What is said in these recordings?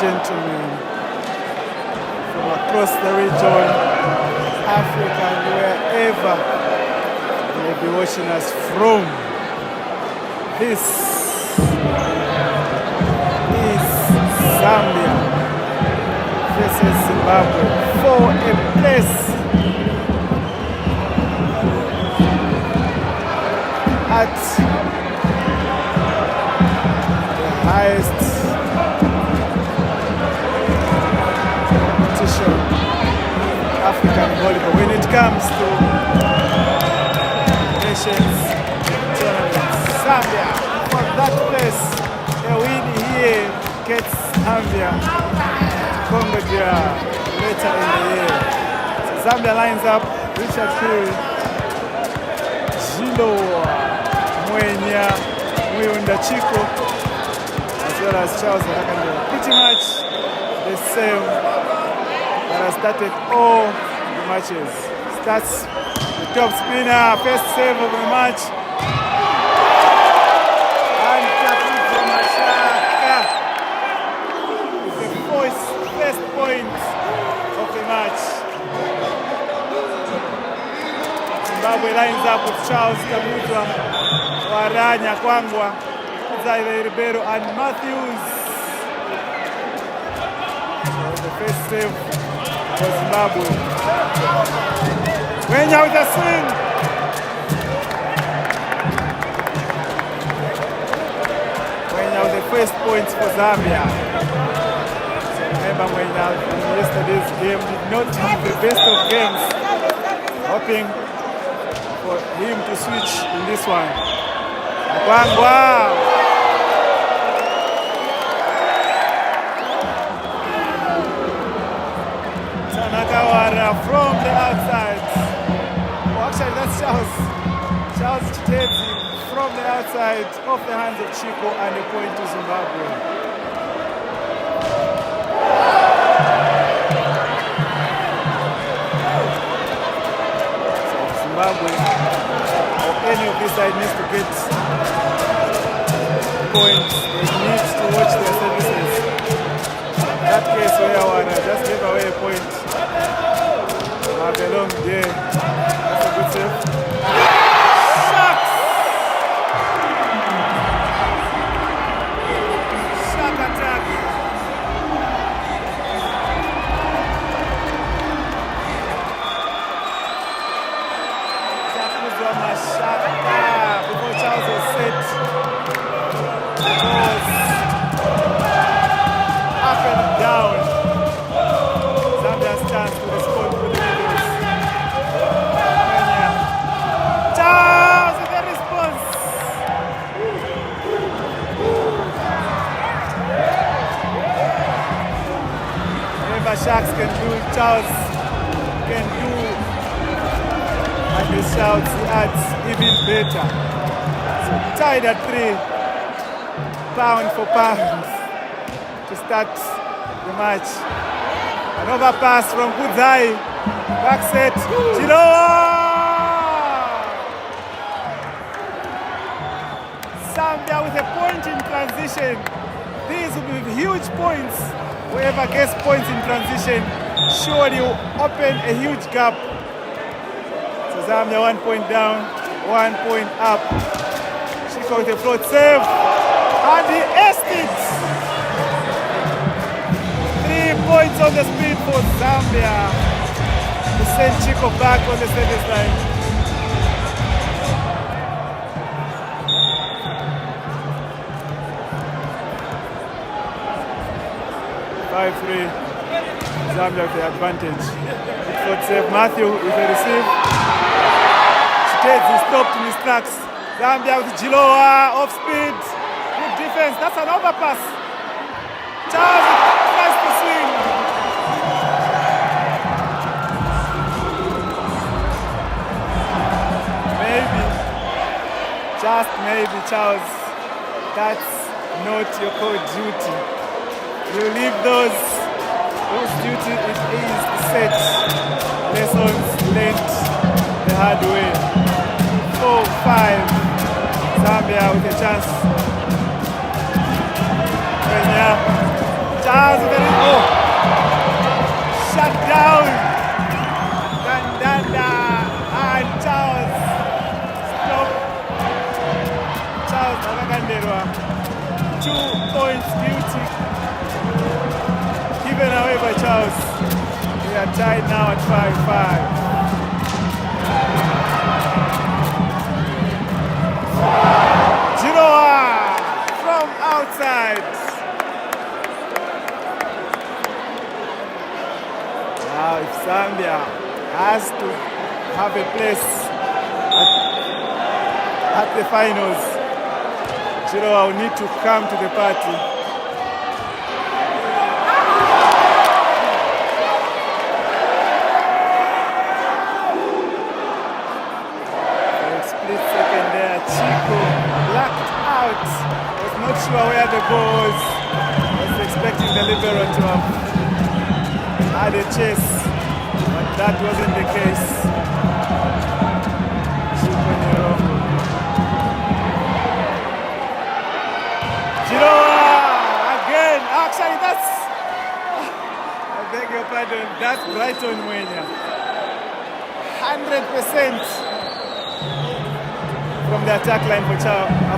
gentlemen from across the region, Africa, and wherever you may be watching us from. This is Zambia versus Zimbabwe for a place at the highest competition in African volleyball when it comes to nations tournaments. Zambia, for that place, a win here gets Zambia Congo later in the year. So Zambia lines up Richard Hill, Gilo Mwenya, Muyunda Chico, as well as Charles Rakandela. Pretty much the same that has started all the matches. Starts the top spinner, first save of the match. And Kaputo Mashaka with the first point of the match. Zimbabwe lines up with Charles Kaputo, Waranya Kwangwa, Zaire Ribeiro and Matthews. So the first save for Zimbabwe. Wenya with a swing. Wenya with the first points for Zambia. So remember Wenya in yesterday's game did not have the best of games. Hoping for him to switch in this one. Kwangwa. Tanakawara from the outside. Oh, actually, that's Charles. Charles Chitezi from the outside, off the hands of Chico, and a point to Zimbabwe. Zambia one, I just gave away a point. Belong there. That's a good save. Sharks! Shark attack. Zakuzwa Mashaka before Charles was set. It was up and down. Zambia's chance to respond with the Eagles. Charles with the response. Whatever Sharks can do, Charles can do. And the shouts, he adds even better. So tied at 3, pound for pound, to start the match. An overpass from Kudzai. Back set. Chiloa! Zambia with a point in transition. These will be huge points. Whoever gets points in transition surely will open a huge gap. So Zambia 1 point down, 1 point up. Chico with a float save. And he aced it. 3 points on the speed for Zambia to send Chico back on the service line. 5-3. Zambia with the advantage. Good save. Matthew with the receive. He stopped in his tracks. Zambia with Chiloa off speed. Good defense. That's an overpass. Charles tries to swing. Maybe, just maybe, Charles, that's not your core duty. You leave those whose duty it is to set lessons learned the hard way. 4-5. Zambia with a chance. Charles with a shut down. Dandanda and Charles stop. Charles Agaganderwa. 2 points duty given away by Charles. We are tied now at 5-5. Chiloa from outside. Now if Zambia has to have a place at the finals, Chiloa will need to come to the party. Not sure where the ball was. Was expecting the libero to have had a chase, but that wasn't the case. Chiloa again. Actually, that's. I beg your pardon. That's Brighton Mwenya. 100% from the attack line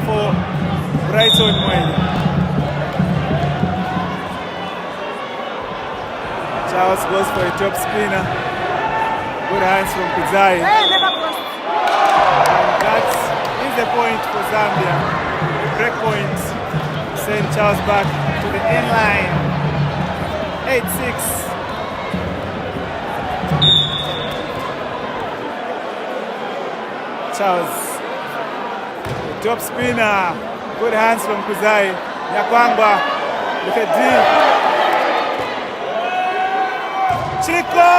for Brighton Mwenya. Charles goes for a top spinner. Good hands from Kudzai. And that is the point for Zambia. The break point. Send Charles back to the end line. 8-6. Charles. The top spinner. Good hands from Kudzai. Nyakwangwa with a D. Chico!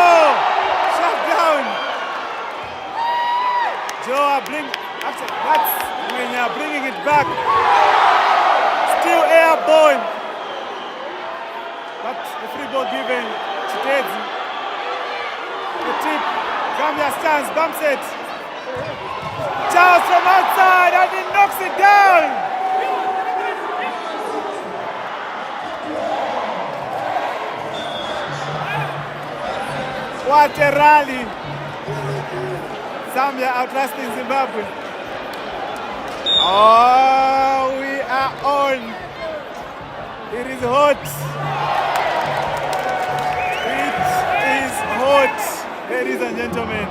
Shut down! Joa that's when you're bringing it back. Still airborne. But the free ball given to Teddy. The tip. Zambia stands, bumps it. Charles from outside and he knocks it down. What a rally! Zambia outlasting Zimbabwe. Oh, we are on. It is hot. It is hot, ladies and gentlemen.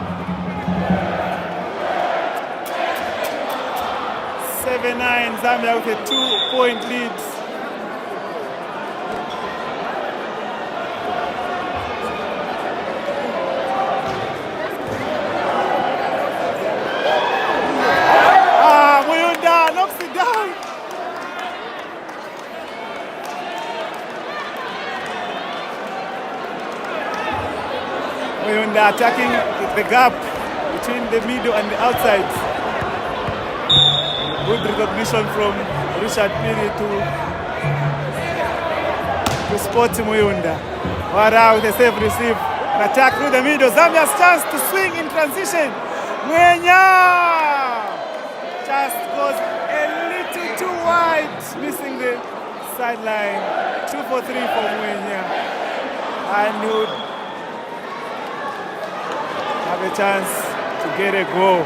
7-9, Zambia with a 2-point lead. Attacking the gap between the middle and the outside. Good recognition from Richard Piri to spot Muyunda. Wara with a safe receive. An attack through the middle. Zambia's chance to swing in transition. Mwenya just goes a little too wide, missing the sideline. 2 for 3 for Mwenya. And would have a chance to get a goal.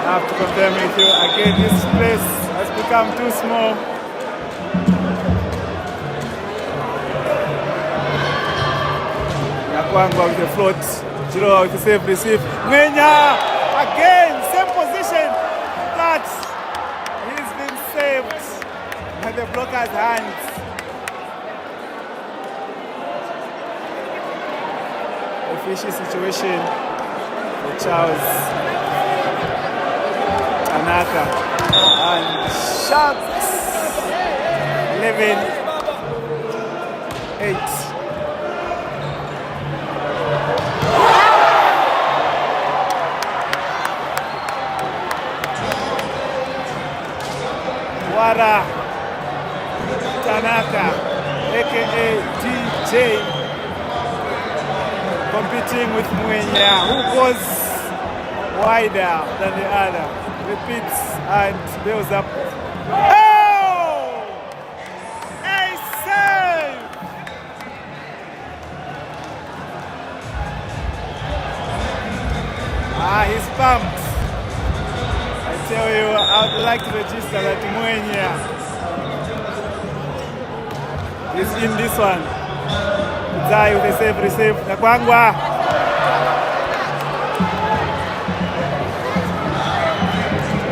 I have to confirm with you again, this place has become too small. Yakwangwa with the float, Jiro with the safe receive. Mwenya again, same position, but he's been saved by the blocker's hands. Fishy situation for Charles Tanaka and Sharks 11-8. Wara Tanaka aka DJ competing with Mwenya, who goes wider than the other. Repeats and builds up. Oh! A save! He's pumped. I tell you, I would like to register that Mwenya is in this one. Zai with a safe receive. Nakwangwa.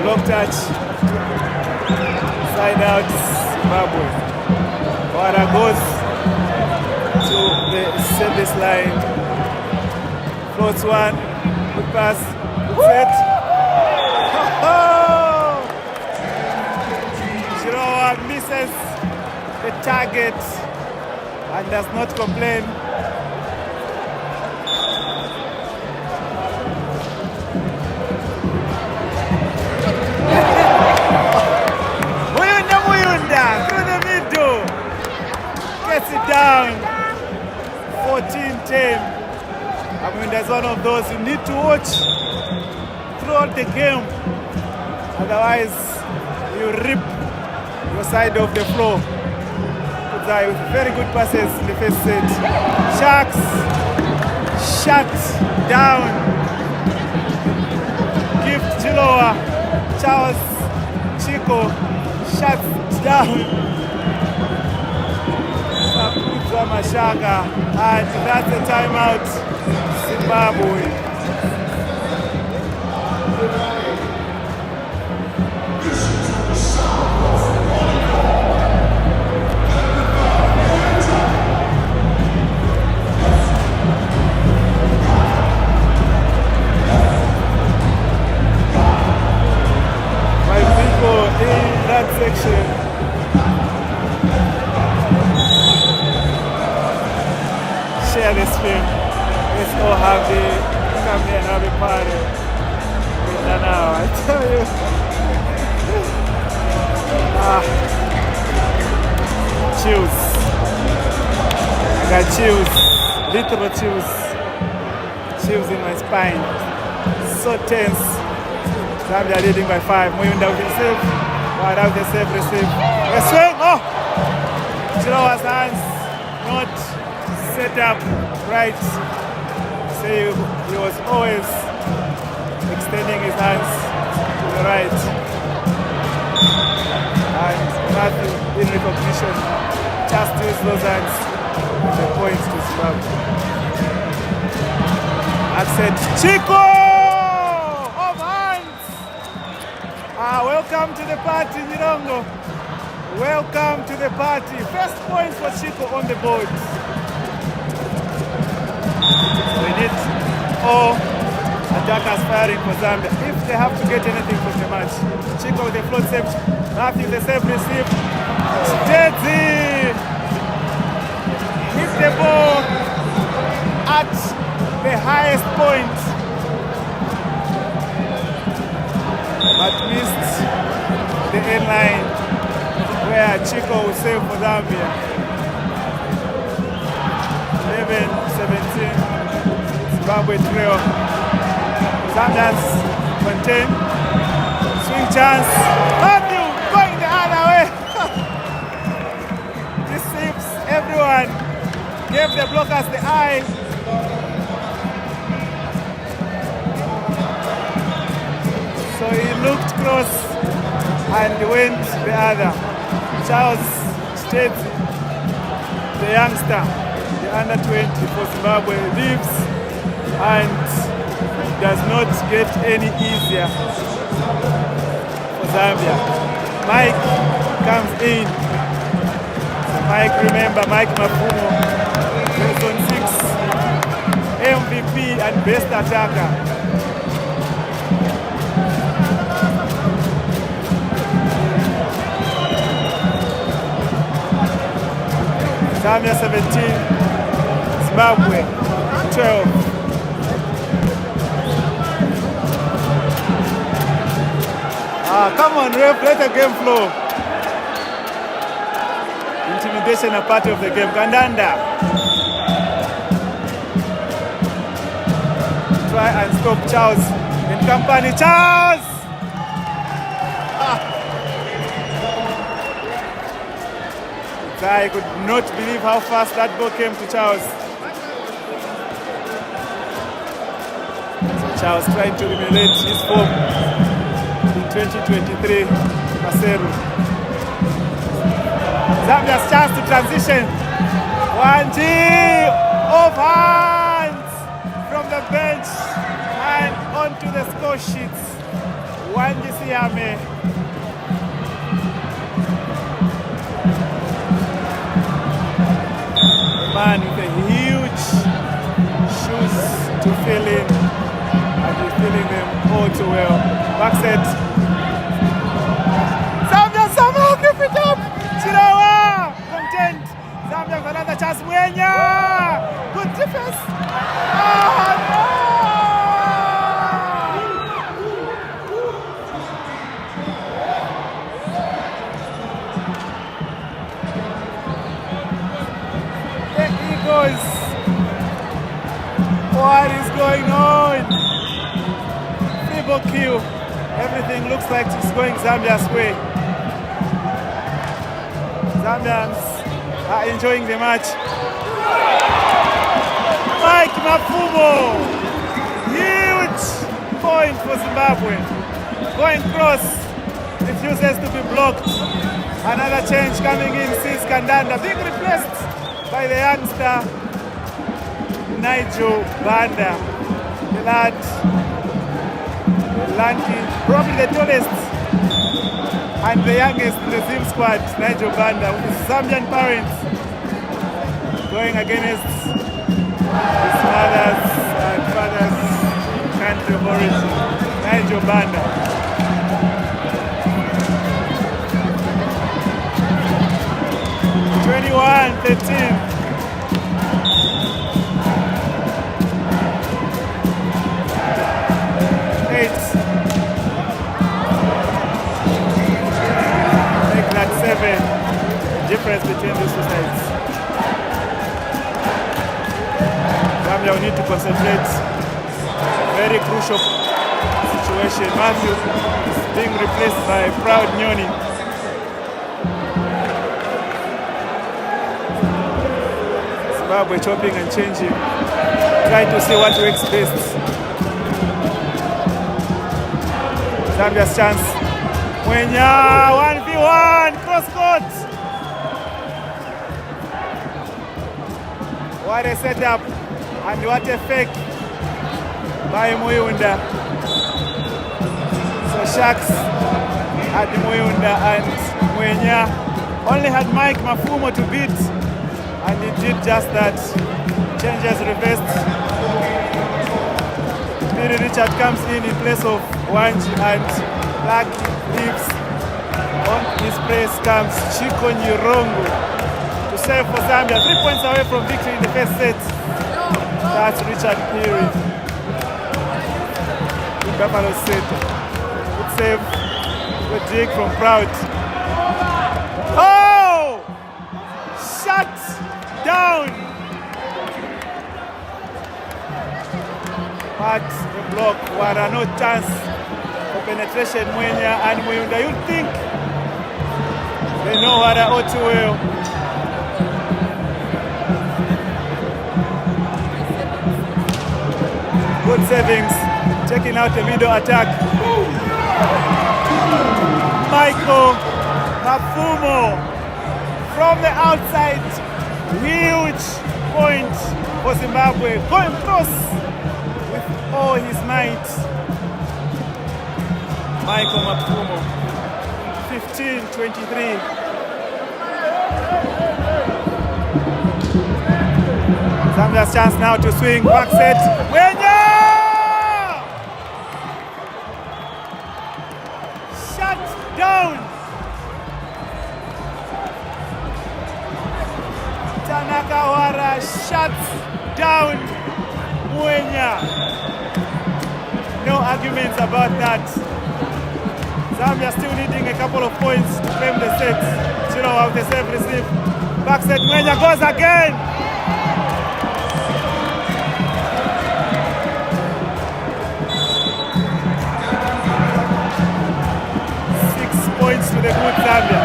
Block touch. Side out Zimbabwe. Wara goes to the service line. Floats one. Good pass. Good set. Shirowa misses the target and does not complain. Muyunda through the middle. Gets it down. 14-10. Muyunda is one of those you need to watch throughout the game. Otherwise, you rip your side of the floor. With very good passes in the first set. Sharks shut down. Gift Chilowa. Charles Chico shuts down. Sabutwa Mashaka. And that's a timeout. Zimbabwe. In that section, share this film. Let's all have the come here and have a party. Now, I tell you, chills. I got chills, literal chills in my spine. So tense. Zambia leading by 5. Muyunda with the save. Wara with the save receive. A swing! Oh! Chilowa's hands not set up right. See, he was always extending his hands to the right. And Matthew, in recognition, just used those hands. The points to Zimbabwe. Accent Chico of hands. Welcome to the party, Nirongo. Welcome to the party. First points for Chico on the board. So we need all attackers firing for Zambia if they have to get anything from the match. Chico with the float save. Matthew the save receive. Steady. Hit the ball at the highest point, but missed the end line where Chico will save for Zambia. 11-17, Zimbabwe trail. Zambians contain. Swing chance. Matthew going the other way. Deceives everyone. Gave the blockers the eye. So he looked cross and went the other. Charles stayed, the youngster, the under 20 for Zimbabwe, leaves and does not get any easier for Zambia. Mike comes in. So Mike, remember Mike Mafumo, season 6, MVP and best attacker. Zambia 17, Zimbabwe 12. Come on, ref, let the game flow. Intimidation a part of the game. Kandanda. Try and stop Charles in company. Charles! I could not believe how fast that ball came to Charles. So Charles trying to emulate his form in 2023. Maseru. Zambia's chance to transition. 1G of hands from the bench and onto the score sheets. 1G Siame. Man with a huge shoes to fill in, and he's filling them all too well. Back set. Zambia somehow keep it up. Chirawa content. Zambia with another chance. Mwenya. Good defense. Oh no! What is going on? Free ball kill. Everything looks like it's going Zambia's way. Zambians are enjoying the match. Mike Mafumo. Huge point for Zimbabwe. Going cross. Refuses to be blocked. Another change coming in. Sees Kandanda being replaced by the youngster Nigel Banda, the lad, the lanky, probably the tallest and the youngest in the Zim squad, Nigel Banda, with his Zambian parents, going against his mothers and fathers' country of origin, Nigel Banda. (21-13). Difference between these two sides. Zambia will need to concentrate. Very crucial situation. Matthew is being replaced by Proud Nyoni. Zimbabwe chopping and changing, trying to see what works best. Zambia's chance. Mwenya, 1v1, cross court. What a setup and what a fake by Muyunda. So Sharks had Muyunda and Mwenya only had Mike Mafumo to beat, and he did just that. Changes reversed. Billy Richard comes in place of Wanji, and Black leaves. On his place comes Chico Nyirongo to save for Zambia. 3 points away from victory in the first set. That's Richard Peary. The Buffalo set. Good save. Good dig from Proud. Oh! Shut down! But the block, Wara, no chance for penetration. Mwenya and Muyunda, you think they know Wara all too well. Good savings, taking out the middle attack. Michael Mafumo from the outside, huge point for Zimbabwe, going cross with all his might. Michael Mafumo, 15-23. Zambia's chance now to swing, back set. Mwenya! Shut down! Tanakawara shuts down Mwenya. No arguments about that. Zambia still needing a couple of points to claim the set. 0 out the serve receive. Back set, Mwenya goes again. To the good Zambia.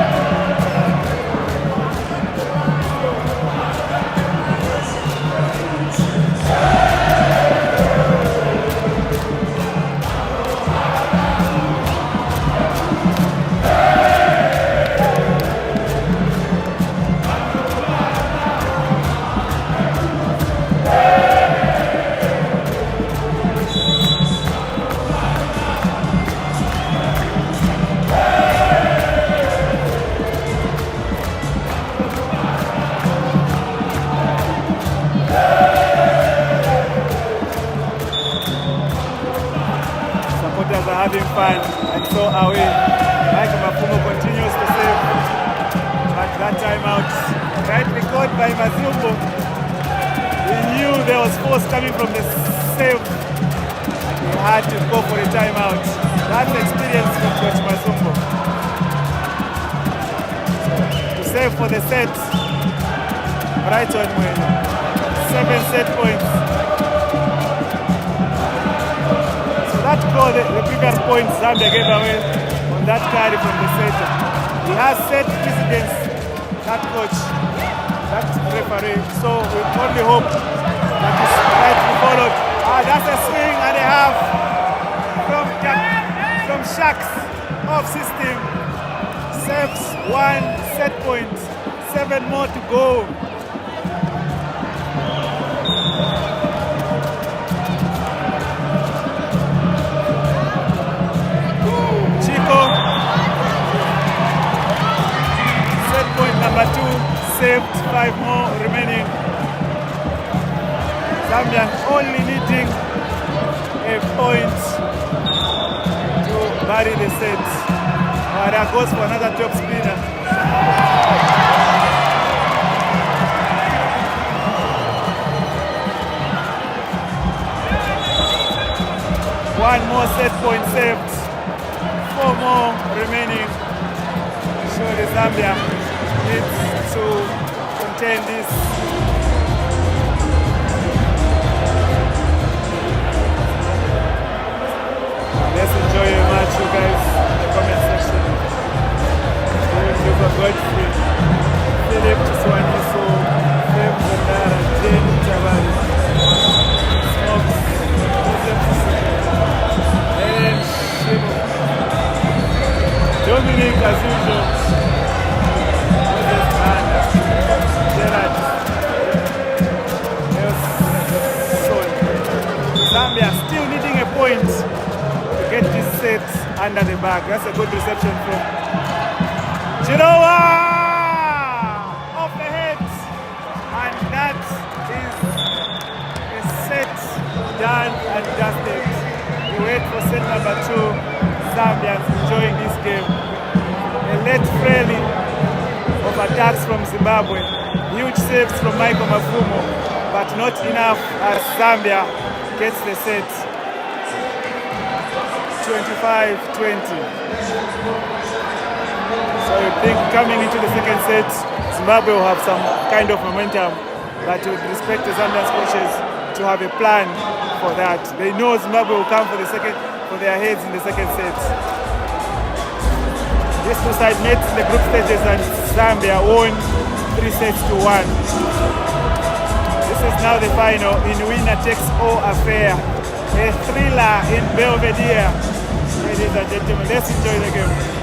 Having fun, and so are we. Michael Mafumo continues to save, but that time out, rightly caught by Mazumbo. We knew there was force coming from the save, and he had to go for a timeout. That's experience from Coach Mazumbo. To save for the set, right on Mwenya. 7 set points. That goal, the previous point Zambia gave away on that carry from the center. He has set precedence, that coach, that referee. So we only hope that is rightly followed. That's a swing and a half from Sharks off system. Saves 1 set point, 7 more to go. Number 2 saved, 5 more remaining. Zambia only needing a point to bury the set. Wara goes for another top spinner. One more set point saved. 4 more remaining. Surely Zambia needs to contain this. Let's enjoy your match, you guys, in the comment section. Godfrey, Philip Chiswaniso, Fem Zandara, under the back. That's a good reception from Chirowa off the head, and that is a set done and dusted. We wait for set number 2. Zambians enjoying this game. A late rally of attacks from Zimbabwe. Huge saves from Michael Mafumo, but not enough as Zambia gets the set. 25-20. So you think coming into the second set, Zimbabwe will have some kind of momentum, but with respect to Zambia's coaches to have a plan for that. They know Zimbabwe will come for their heads in the second set. These two sides met in the group stages and Zambia won 3 sets to 1. This is now the final in winner takes all affair. A thriller in Belvedere. Ladies and gentlemen, let's enjoy the game.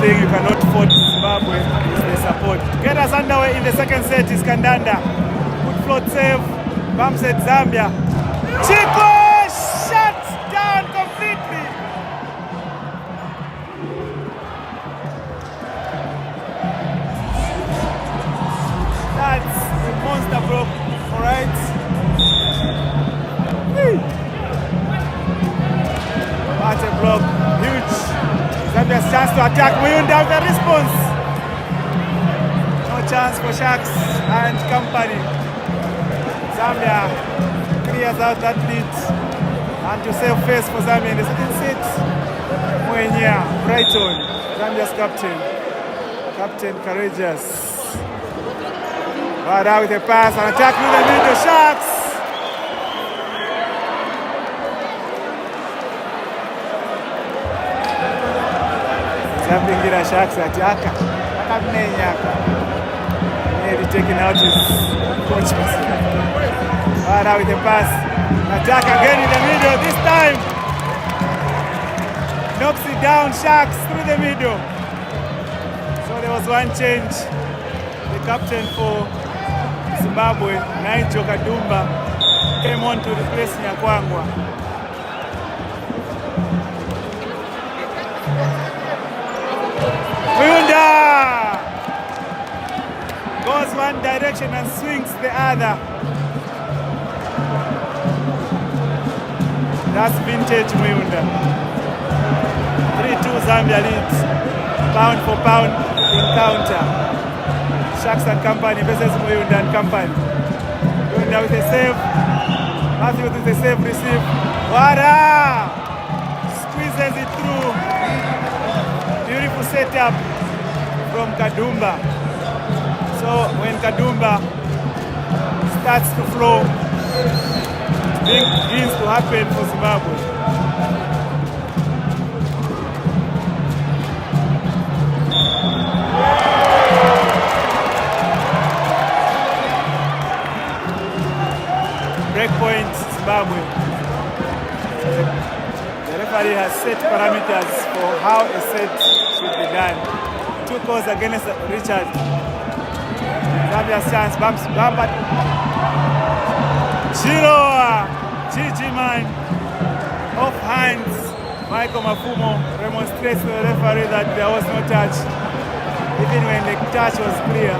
thing you cannot fault Zimbabwe is the support. To get us underway in the second set is Kandanda. Good float save, bumps at Zambia. Chico shut down completely. That's a monster block, alright? What a block, huge. Zambia's chance to attack. Muyunda with the response. No chance for Sharks and company. Zambia clears out that lead. And to save face for Zambia in the second set. Mwenya, Brighton, Zambia's captain. Captain courageous. Bada with a pass and attack with the middle. Sharks. Zapingira Sharks ataka akamnenyaka. Nearly taking out his coach. Now with the pass. Attack again in the middle this time. Knocks it down, Sharks through the middle. So there was one change. The captain for Zimbabwe, Nigel Kadumba, came on to replace Nyakwangwa. Muyunda goes one direction and swings the other. That's vintage Muyunda. 3-2 Zambia leads. Pound for pound encounter. Sharks and Company versus Muyunda and Company. Muyunda with a save. Matthews with a save receive. Wara! Squeezes it through. Beautiful setup from Kadumba. So when Kadumba starts to flow, it begins to happen for Zimbabwe. Breakpoint Zimbabwe. The referee has set parameters for how a set should be done. 2 calls against Richard. Zambia's chance, bumper. Chiloa, Gigi man, off hands. Michael Mafumo demonstrates to the referee that there was no touch. Even when the touch was clear,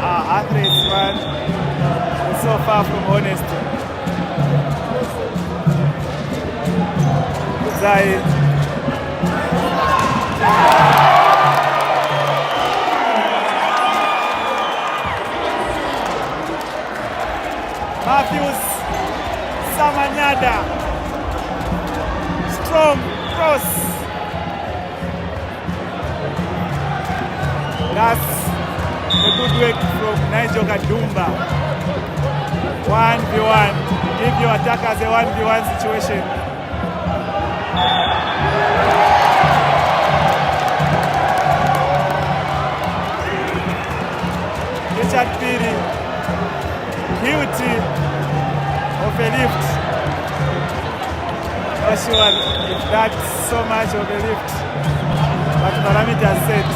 our athletes were so far from honesty. Matthews, Samanyada, strong cross. That's a good work from Nigel Kadumba. 1v1. Give your attackers a 1v1 situation. Richard Piri, guilty of a lift. Not sure if that's so much of a lift, but parameters set.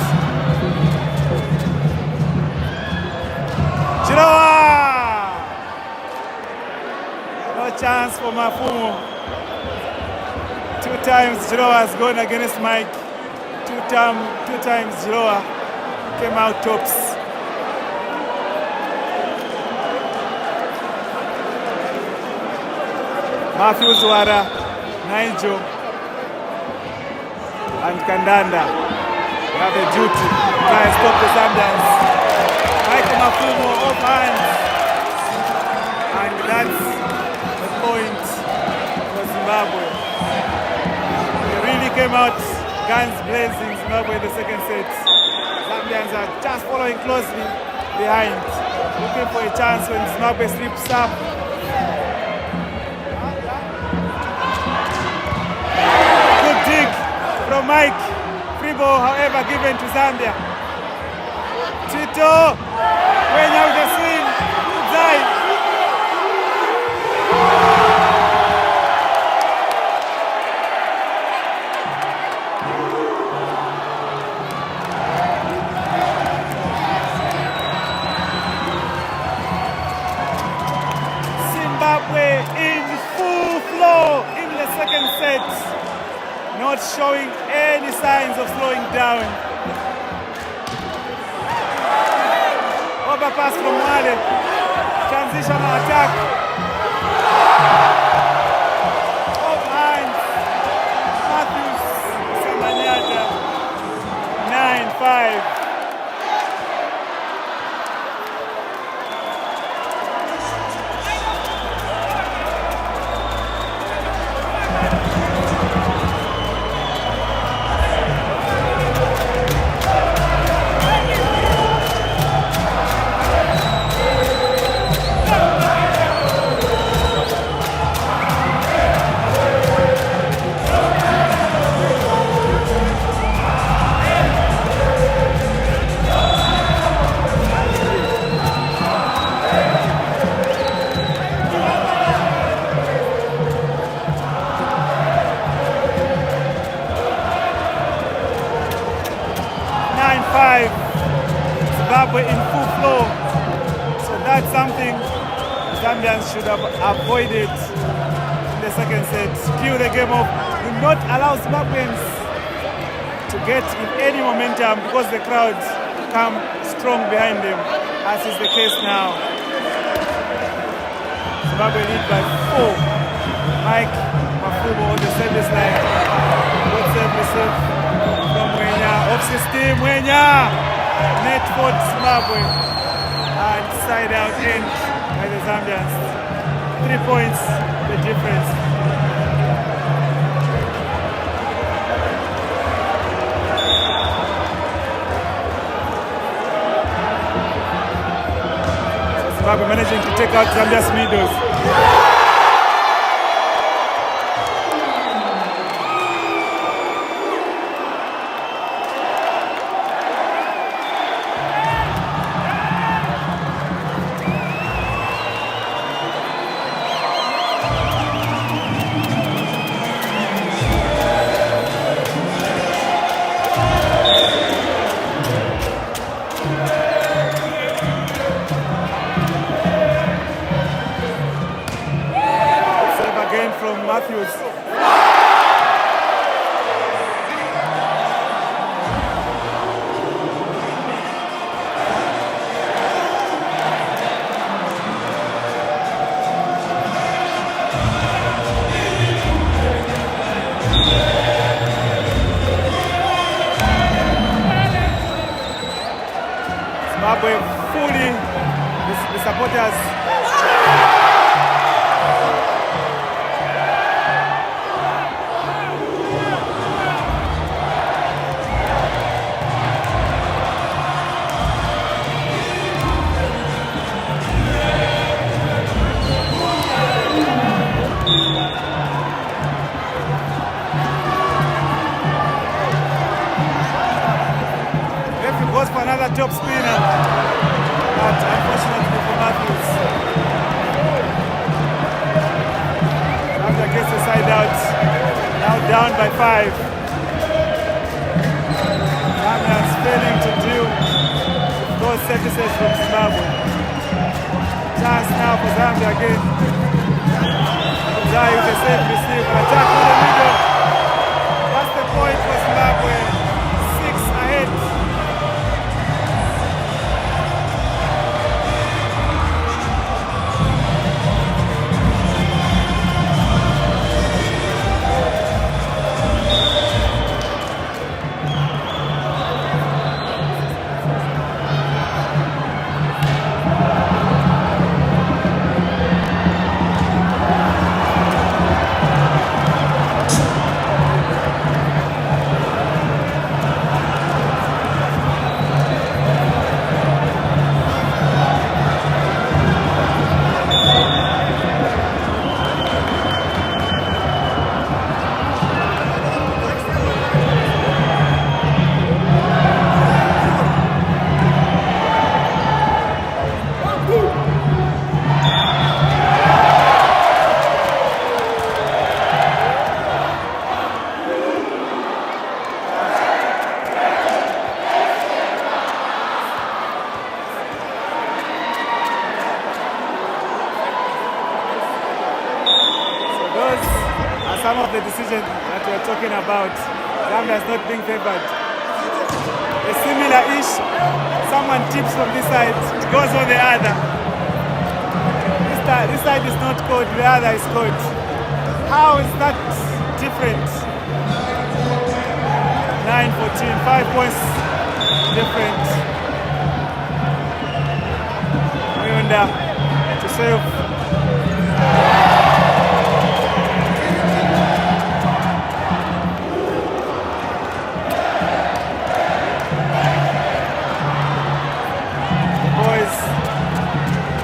Chiloa! No chance for Mafumo. 2 times Chiloa has gone against Mike. 2 times Chiloa came out tops. Matthews, Wara, Nigel, and Kandanda have a duty to try and stop the Zambians. Michael Mafumo off hands, and that's the point for Zimbabwe. They really came out guns blazing Zimbabwe in the second set. Zambians are just following closely behind, looking for a chance when Zimbabwe slips up. From Mike, free ball, however, given to Zambia. Tito, when out the swing, Zai. Zimbabwe in full flow in the second set. Not showing any signs of slowing down. Overpass from Wale. Transitional attack. Off hands. Matthews Samanyata. 9-5. That's something Zambians should have avoided in the second set. Cue the game off. Do not allow Zimbabweans to get in any momentum because the crowd come strong behind them, as is the case now. Zimbabwe lead by 4. Mike Mafumo on the service line. Good serve receive from Mwenya. Off system, Mwenya! Net for Zimbabwe. And side out in by the Zambians. 3 points, the difference. Zimbabwe managing to take out Zambia's middles. Zimbabwe fully, the supporters. Goes for another top spinner, but unfortunately for Matthews. Zambia gets the side out, now down by 5. Zambia is failing to deal with those services from Zimbabwe. Chance now for Zambia again. Zai with a safe receive, attack in the middle. That's the point for Zimbabwe. 6 ahead. Some of the decisions that we're talking about, Zambia is not being favored. A similar-ish, someone tips from this side, it goes on the other. This side is not caught, the other is caught. How is that different? 9-14, 5 points different. Mayunda to save.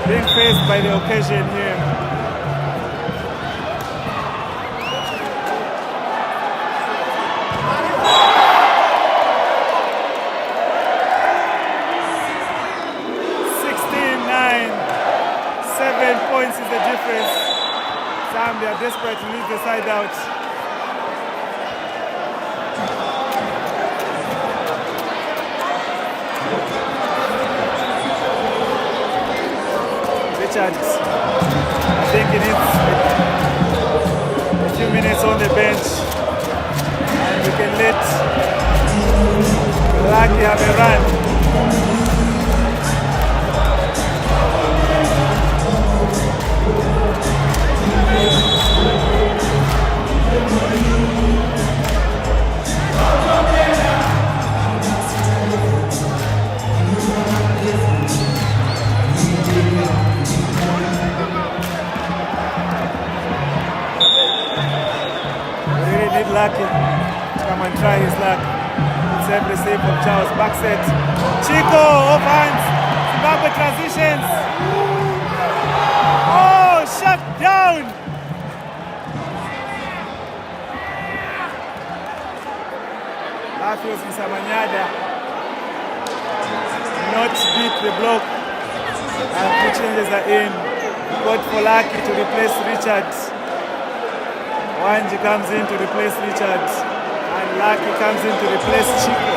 Being faced by the occasion here. Points is the difference. Zambia desperate to leave the side out. Richards. I think he needs a few minutes on the bench, and we can let Lucky have a run. Lucky to come and try his luck. It's every save from Charles. Back set. Chico off hands. Zimbabwe transitions. Oh, shut down. Matthews Nsamanyada not beat the block. And two changes are in. Got for Lucky to replace Richards. Wanji comes in to replace Richards, and Lucky comes in to replace Chico.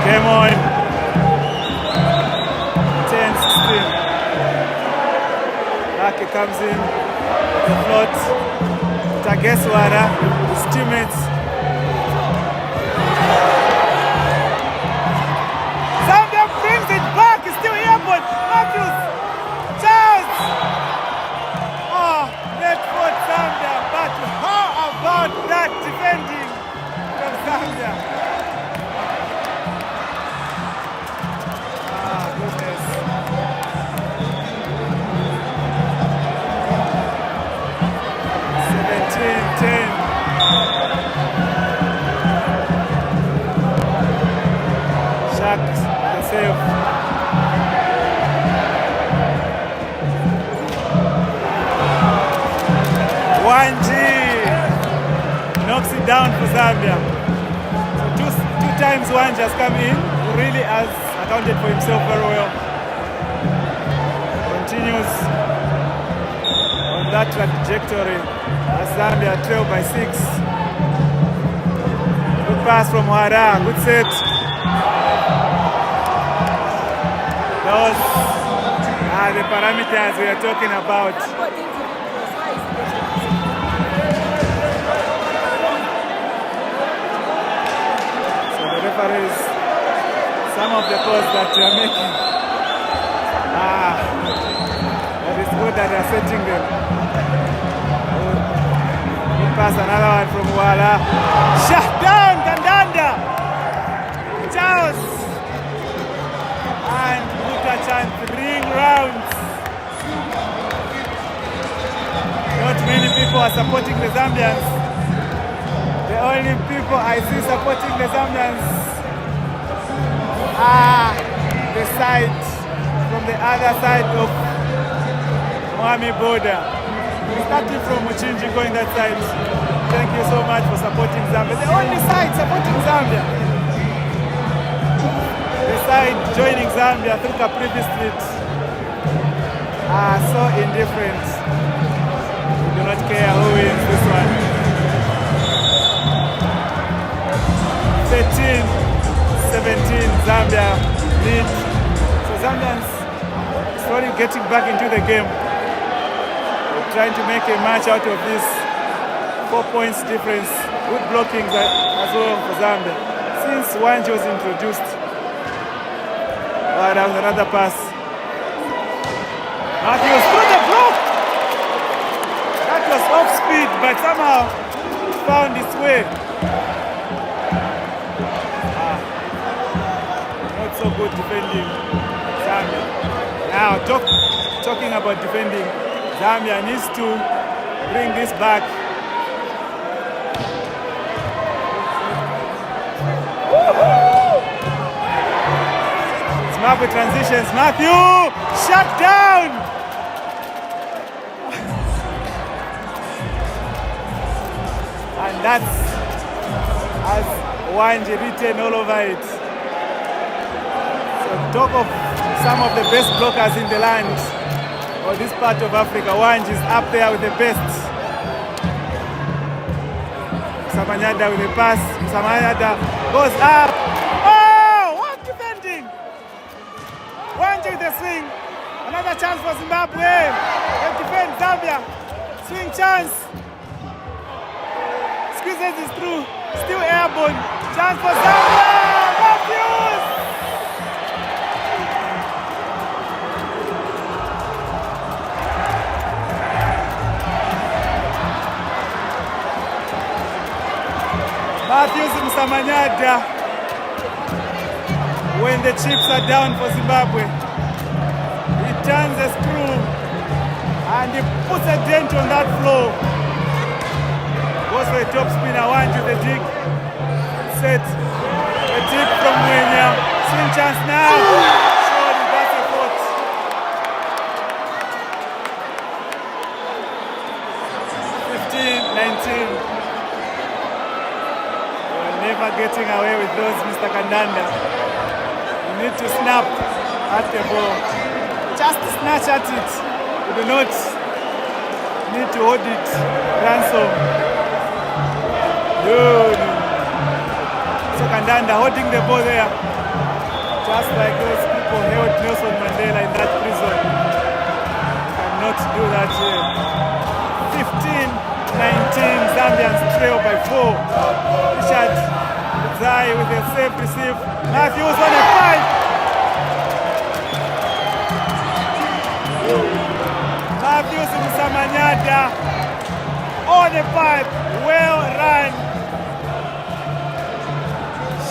Game on. 10-16. Lucky comes in the float. Tageswara, his teammates. Matthews, Charles! Oh, net for Zambia, but how about that defending from Zambia? Ah, goodness. Sharks, the save. Wanji knocks it down for Zambia. Two times Wanji has come in, who really has accounted for himself very well. Continues on that trajectory as Zambia trail by 6. Good pass from Wara, good set. Those are the parameters we are talking about. Some of the calls that you are making, that is good that you are setting them. Good pass, another one from Wala. Shut down, Kandanda! Charles! And Butaah chant, ring rounds. Not many people are supporting the Zambians. The only people I see supporting the Zambians the side from the other side of Moami border. Starting from Muchinji going that side. Thank you so much for supporting Zambia. The only side supporting Zambia. The side joining Zambia through Caprivi Street are so indifferent. We do not care who wins this one. 13-17, Zambia lead. So Zambians slowly getting back into the game. We're trying to make a match out of this. 4 points difference. Good blocking as well for Zambia. Since Wanji was introduced. That was another pass. Matthews through the block! That was off speed, but somehow it found its way. So good defending Zambia. Now talking about defending, Zambia needs to bring this back. Zimbabwe transitions, Matthew shut down. And that's as Wanji written all over it. Talk of some of the best blockers in the land, or this part of Africa, Wanji is up there with the best. Samanyada with a pass. Samanyada goes up. Oh, what defending! Wanje with the swing. Another chance for Zimbabwe. They defend Zambia. Swing chance. Squeezes is through. Still airborne. Chance for Zambia. Matthews! Matthews Msamanyada. When the chips are down for Zimbabwe, he turns a screw and he puts a dent on that floor. Goes for a top spinner, one to the dig. Set. A dig from Mwenya. Swing chance now. Surely that's a foot. Never getting away with those, Mr. Kandanda. You need to snap at the ball. Just snatch at it. You do not need to hold it ransom. Good. So Kandanda holding the ball there. Just like those people held Nelson Mandela in that prison. You cannot do that here. 15-19, Zambians trail by 4. Richard Zai with a safe receive. Matthews on a 5. Matthews Msamanyada on a 5. Well run.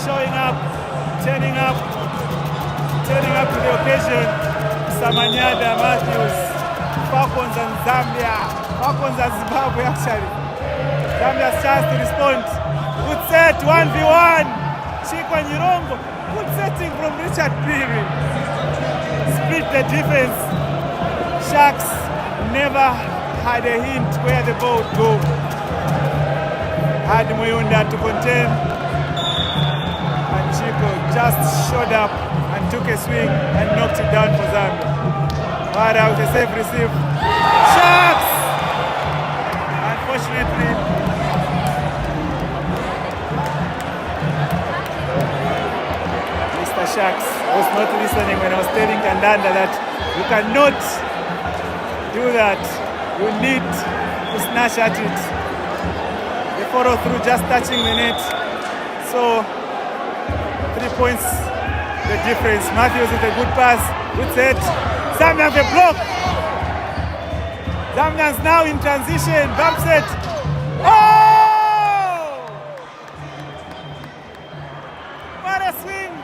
Showing up, turning up to the occasion. Msamanyada, Matthews, Falcons and Zambia. Falcons and Zimbabwe actually. Zambia's chance to respond. Good set, 1v1. Chikwa Nyirongo. Good setting from Richard Peary. Split the defense. Sharks never had a hint where the ball would go. Had Muyunda to contain. And Chico just showed up and took a swing and knocked it down for Zambia. Wara with a safe receive. Sharks! Unfortunately, Sharks was not listening when I was telling Kandanda that you cannot do that. You need to snatch at it. They follow through just touching the net. So 3 points the difference. Matthews with a good pass. Good set. Zambia with a block. Zambians now in transition. Bump set. Oh! What a swing.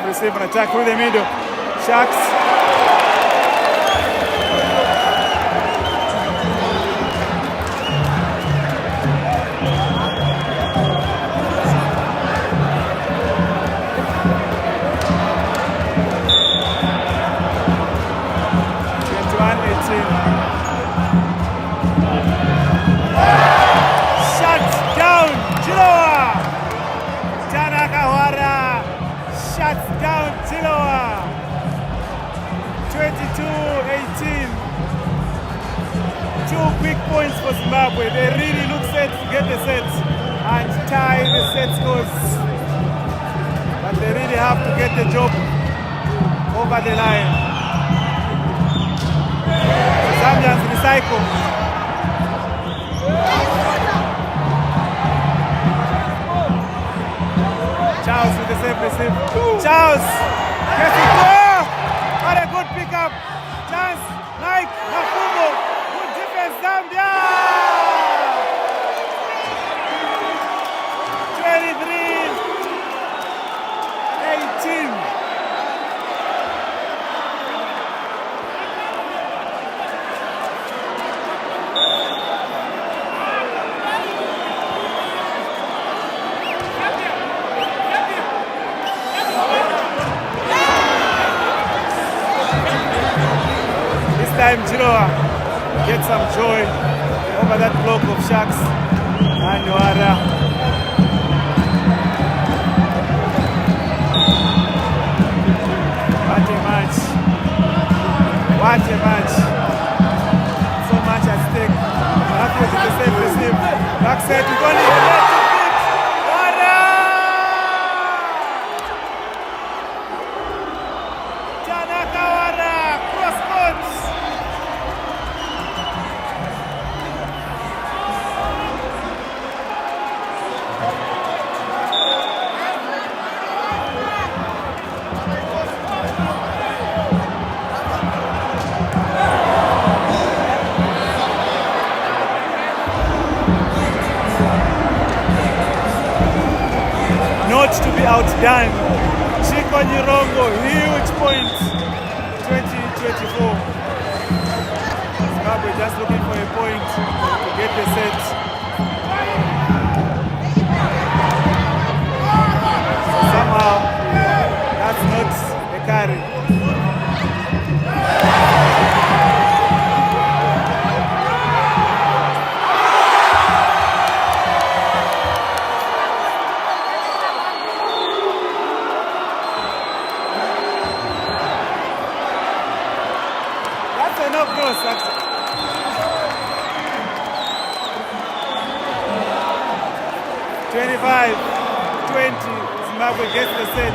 Receive an attack through the middle. Sharks. Down Chiloa, 22-18. 2 quick points for Zimbabwe. They really look set to get the set and tie the set scores. But they really have to get the job over the line. Zambians recycle. Charles with the save receive. Charles gets it. Oh! What a good pickup. Chance, Nike, Nafumo. Good defense, Zambia. 23-18. Time Jiroa gets some joy over that block of Sharks and Wara. What a match. What a match. So much at stake. Matthew to the same receive. Backside to Goni. The left to beat. Wara! Tanaka Wara. Cross court. Not to be outdone. Chico Nyirongo, huge point. 20-24. Zimbabwe just looking for a point to get the set. Somehow, that's not a carry. No cross, actually. 25-20, Zimbabwe gets the set.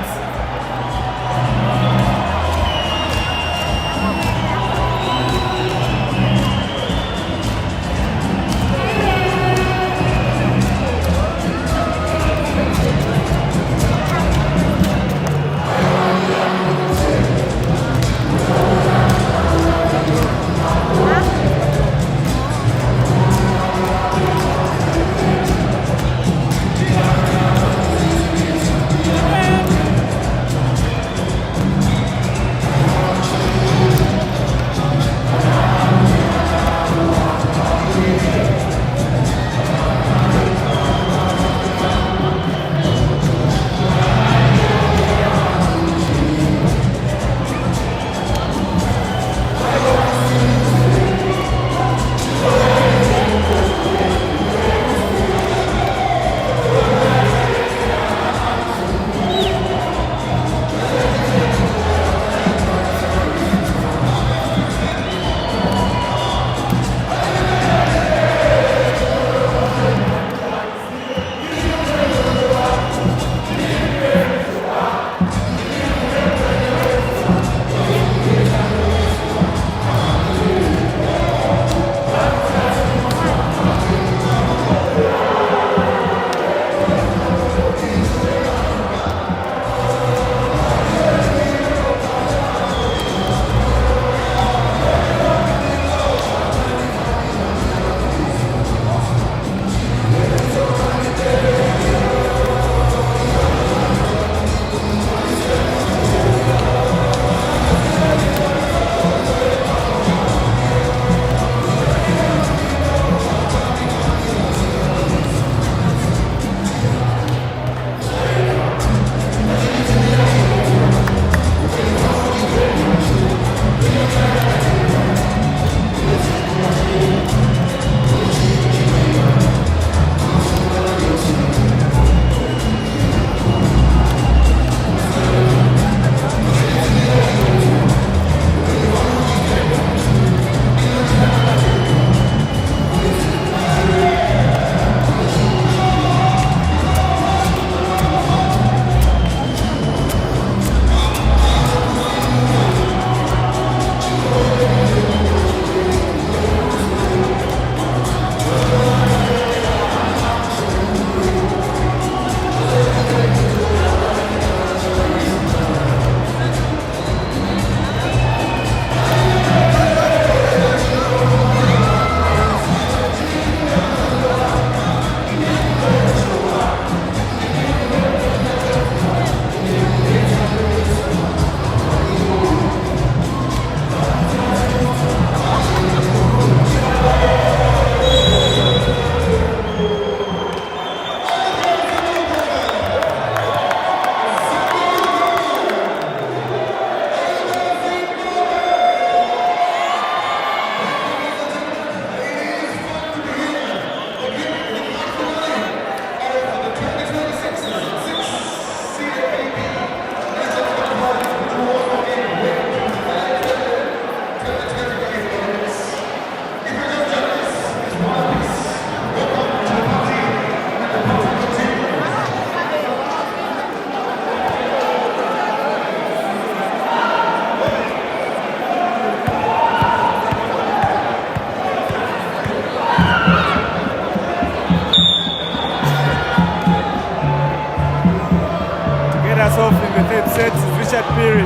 Mbiri.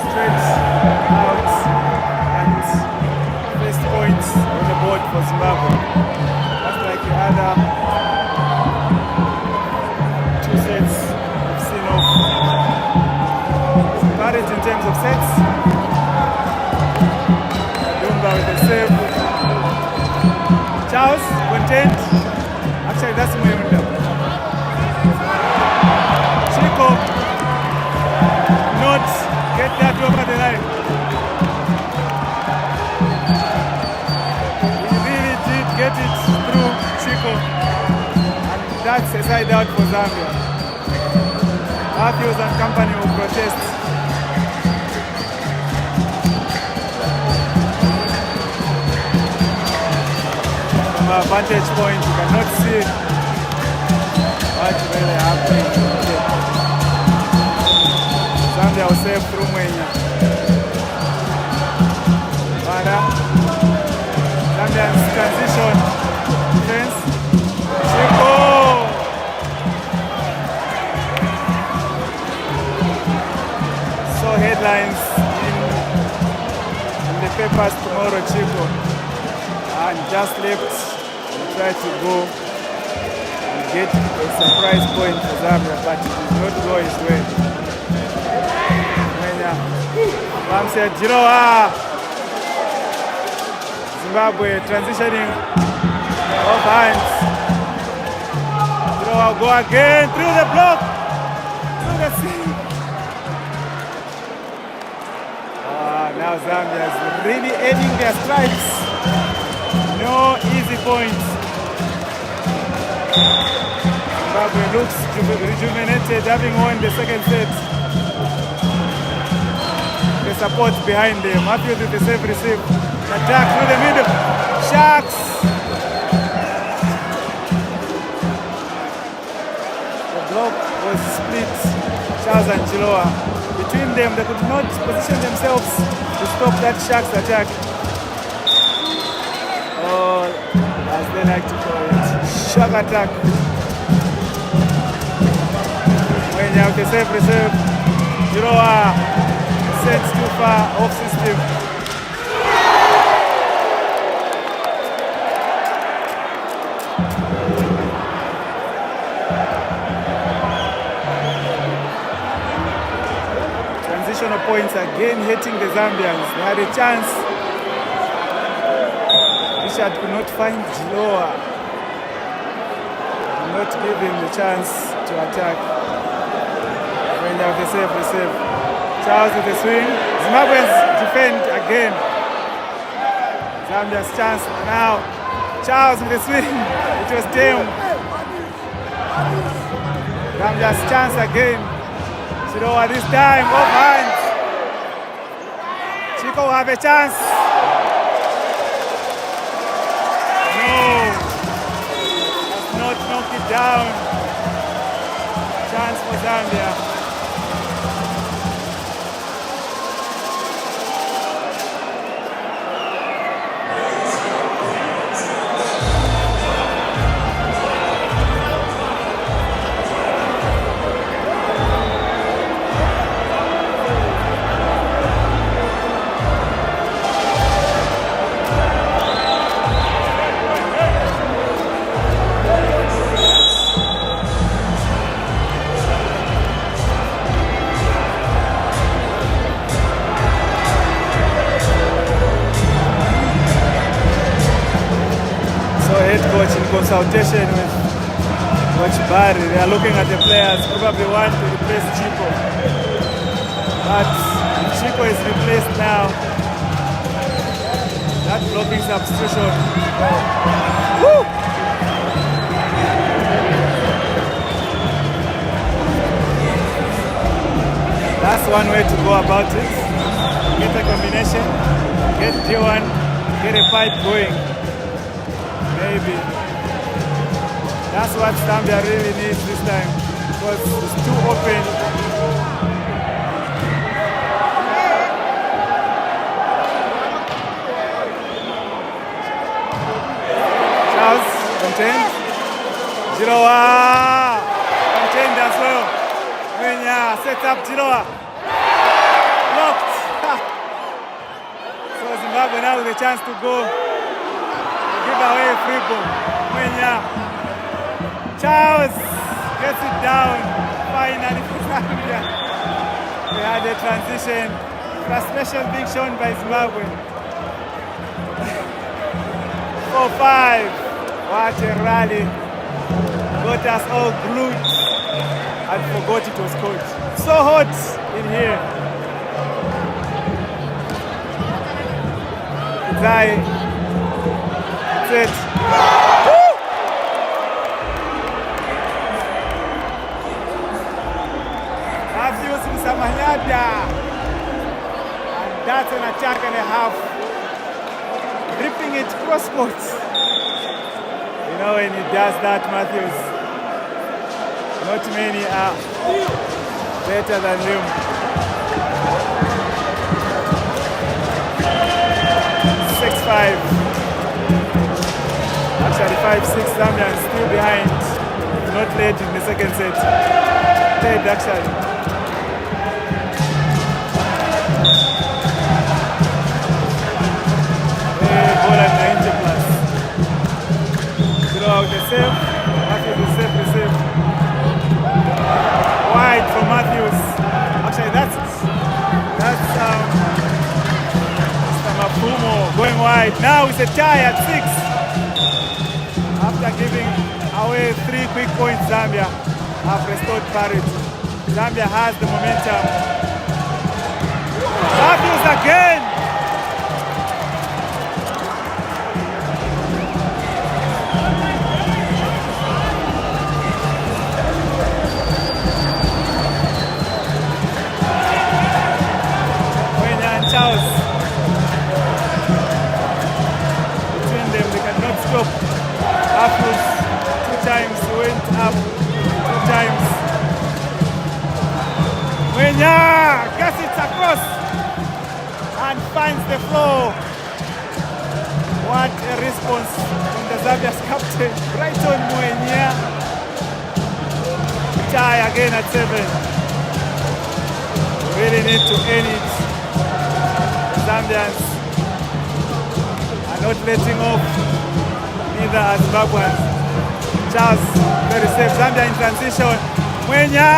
Straight out and first points on the board for Zimbabwe. That's like the other two sets we've seen off. Parity in terms of sets. Dumba with the save. Charles, content. Actually, that's my window. Chico, not get that over the line. He really did get it through Chico. And that's a side out for Zambia. Matthews and company will protest. From a vantage point, you cannot see what's really happening. Zambia will save through Mwenya. Bada. Zambia's transition defense. Chico! So headlines in the papers tomorrow, Chico. And just left and try to go and get a surprise point for Zambia, but it did not go his way. Bam said, Jiroa! Zimbabwe transitioning off hands. Jiroa go again through the block, through the seam. Now Zambia is really adding their strikes. No easy points. Zimbabwe looks rejuvenated, having won the second set. The support behind them. Matthews with the save receive. Attack through the middle. Sharks. The block was split. Charles and Chiloa. Between them, they could not position themselves to stop that Sharks attack. Or, as they like to call it, shark attack. When you have the save receive, Chiloa sets too far off system. Transitional points again hitting the Zambians. They had a chance. Richard could not find Jiloa. Did not give him the chance to attack. When you have the save receive. Charles with the swing. Zimbabweans defend again. Zambia's chance now. Charles with the swing. It was them. Zambia's chance again. Chiroa this time off hands. Chico will have a chance. No. Does not knock it down. Chance for Zambia. Consultation with Coach Barry. They are looking at the players, probably want to replace Chico. But if Chico is replaced now, that blocking substitution. Woo! That's one way to go about it. Get a combination, get D1, get a fight going. Maybe. That's what Zambia really needs this time, because it's too open. Charles, contained. Jiroa, contained as well. Mwenya sets up Chiloa. Blocked. So Zimbabwe now with a chance to go. Give away a free ball. Mwenya. Charles gets it down. Finally for Zambia. We had a transition. Frustration being shown by Zimbabwe. 4-5. What a rally. Got us all glued and forgot it was cold. So hot in here. Zai. That's it. Woo! Matthews Msamanyada. And that's an attack and a half. Ripping it cross court. You know when he does that, Matthews, not many are better than him. 6-5. Actually 5-6, Zambians still behind. Not late in the second set. Third actually. Ball at 90 plus. Throw out the save. Matthews is safe, receive. Wide from Matthews. Actually, that's Mafumo going wide. Now it's a tie at 6. After giving away 3 quick points, Zambia have restored parity. Zambia has the momentum. Matthews again. Charles. Between them, they cannot stop. Matthews 2 times went up, 2 times. Mwenya gets it across and finds the floor. What a response from the Zambia's captain, Brighton Mwenya. Tie again at 7. We really need to end it. Zambians are not letting off, neither are Zimbabweans. Charles, very safe. Zambia in transition. Mwenya!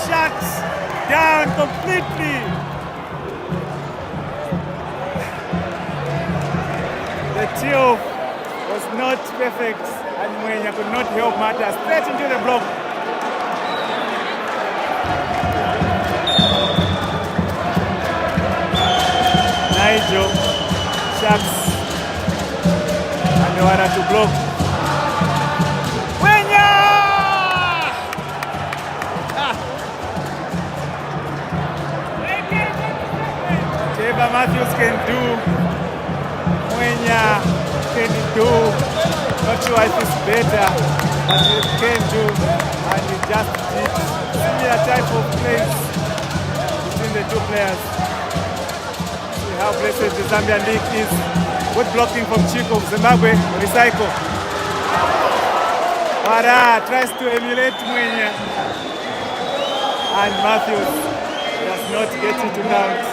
Shut down completely. The tee was not perfect and Mwenya could not help matters. Straight into the block. Nigel, Sharks, and the one to block. Mwenya! Whatever Matthews can do, Mwenya can do. Not sure if it's better, but he can do, and he just did. Similar type of plays between the 2 players. How blessed the Zambian league is. Good blocking from Chico, Zimbabwe, recycle. Bara tries to emulate Mwenya. And Matthews does not get it to count.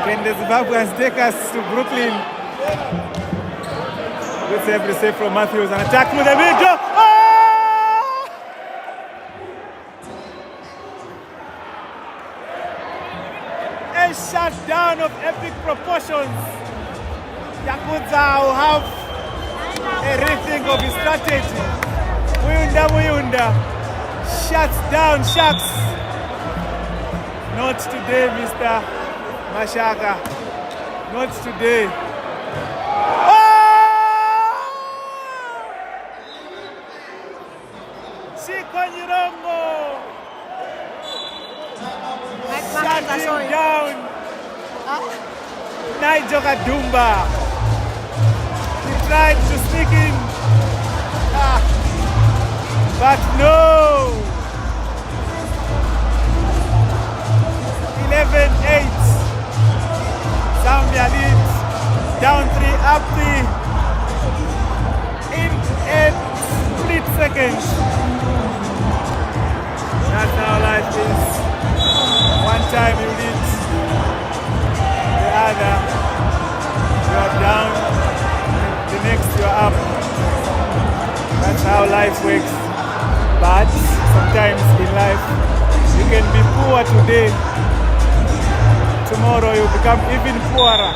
Can the Zimbabweans take us to Brooklyn? Good save, receive from Matthews. An attack through the middle. Oh! A shutdown of epic proportions. Yakuza will have a rethink of his strategy. Muyunda shuts down Sharks. Not today, Mr. Mashaka. Not today. Shut him down. Nigel Kadumba. He tried to sneak in. But no. 11 11-8. Zambia leads. Down 3, up 3. In a split second. That's how life is. One time you lead, the other you are down, the next you are up. That's how life works. But sometimes in life you can be poor today, tomorrow you become even poorer.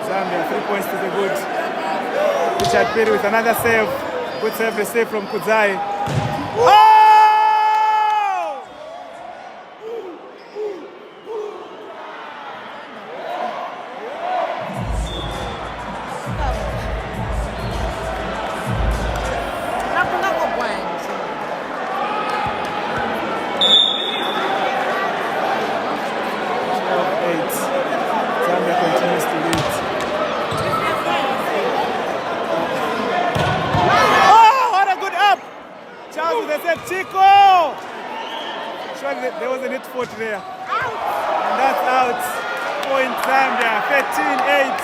Zambia 3 points to the good. Richard Perry with another save. Good save, save from Kudzai. Oh! Chico! Surely there was a net foot there. And that's out. Point Zambia, 13-8.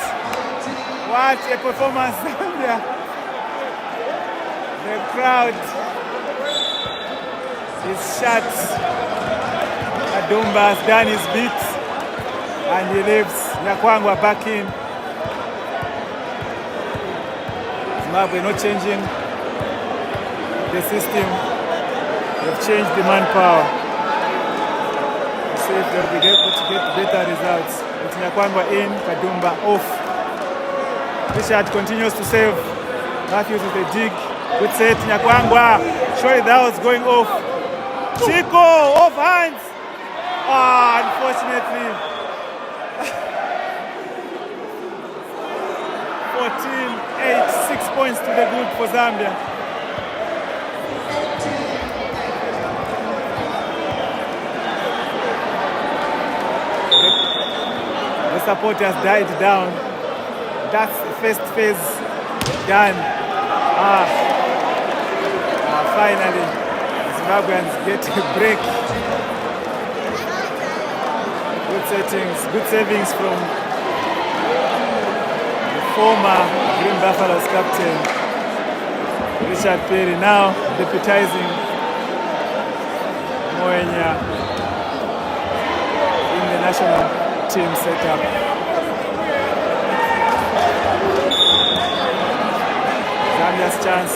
What a performance, Zambia. The crowd is shut. Adumba has done his bit and he leaves. Nyakwangwa back in. Zimbabwe not changing the system. They've changed the manpower. Let's see if they'll be able to get better results. With Nyakwangwa in, Kadumba off. Richard continues to save. Matthews with a dig. Good set, Nyakwangwa. Surely that was going off. Chico, off hands. Oh, unfortunately. 14-8, 6 points to the good for Zambia. The support has died down. That's the first phase done. Finally, Zimbabweans get a break. Good settings, good savings from the former Green Buffaloes captain, Richard Perry, now deputizing Moenya in the national team setup. Zambia's chance.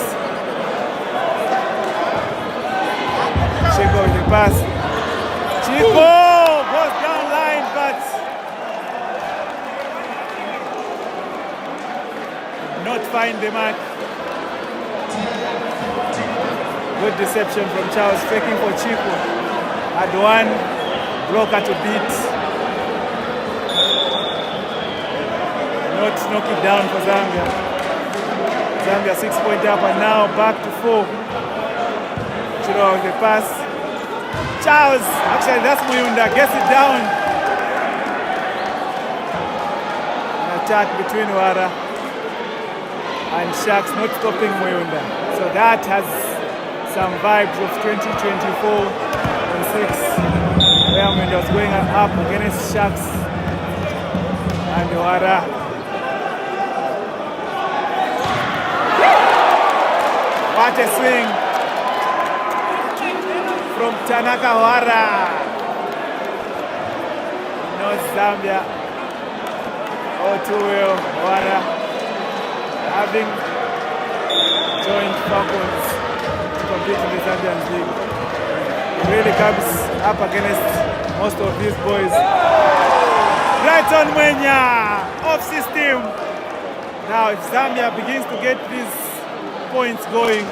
Chico with the pass. Chico goes down line, but not find the mark. Good deception from Charles, faking for Chico. Had one blocker to beat. Not knock it down for Zambia. Zambia 6 point up and now back to 4. Chiro with the pass. Charles, actually that's Muyunda, gets it down. An attack between Wara and Sharks, not stopping Muyunda. So that has some vibes of 2024 and 6, where Muyunda was going up against Sharks and Wara. What a swing from Tanaka Wara. North Zambia. All too well, Wara having joined Falcons to compete in the Champions League. It really comes up against most of these boys. Right on Mwenya, off system. Now if Zambia begins to get these points going,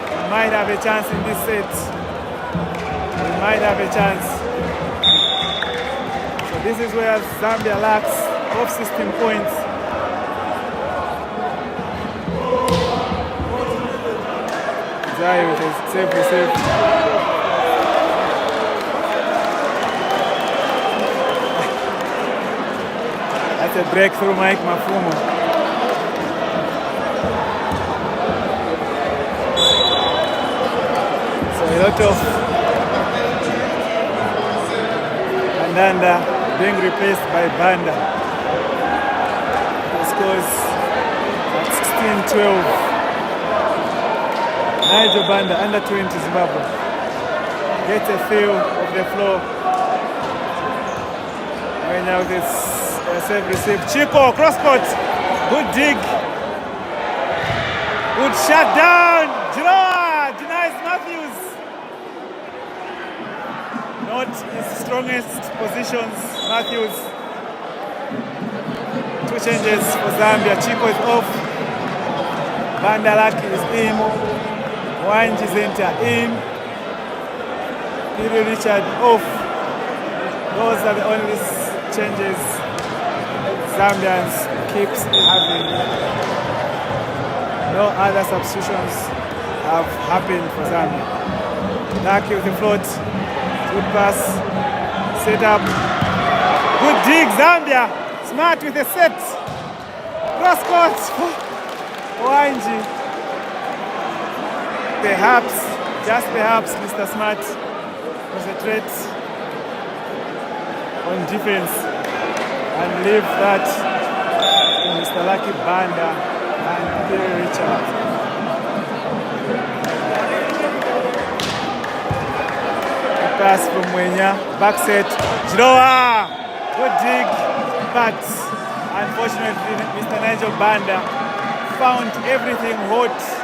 we might have a chance in this set. We might have a chance. So this is where Zambia lacks off-system points. Zai with a save for save. That's a breakthrough, Mike Mafumo. A lot of Kandanda being replaced by Banda. The scores at 16-12. Nigel Banda, under 20 Zimbabwe, gets a feel of the floor. Right now this save receive. Chico, cross court. Good dig. Good shut down. Giroa denies Matthews. Not his strongest positions, Matthews. Two changes for Zambia. Chico is off. Bandalaki is in. Wanji Zenta in. Piri Richard off. Those are the only changes Zambians keeps having. No other substitutions have happened for Zambia. Lucky with the float. Good pass. Set up. Good dig, Zambia. Smart with the set. Cross court. Wanji. Perhaps, just perhaps, Mr. Smart was a threat on defense and leave that to Mr. Lucky Banda and Piri Richard. A pass from Mwenya, back set, Giroa, good dig, but unfortunately Mr. Nigel Banda found everything hot.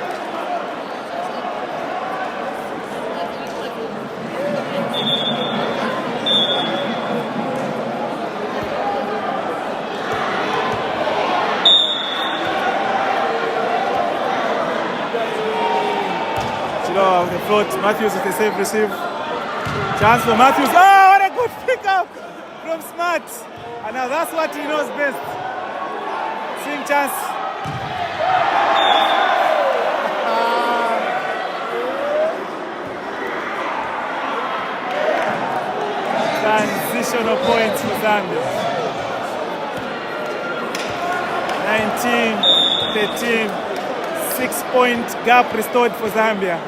Of the float, Matthews with a save receive. Chance for Matthews. Oh, what a good pickup from Smart. And now that's what he knows best. Seeing chance. Transitional points for Zambia. 19-13. 6-point gap restored for Zambia.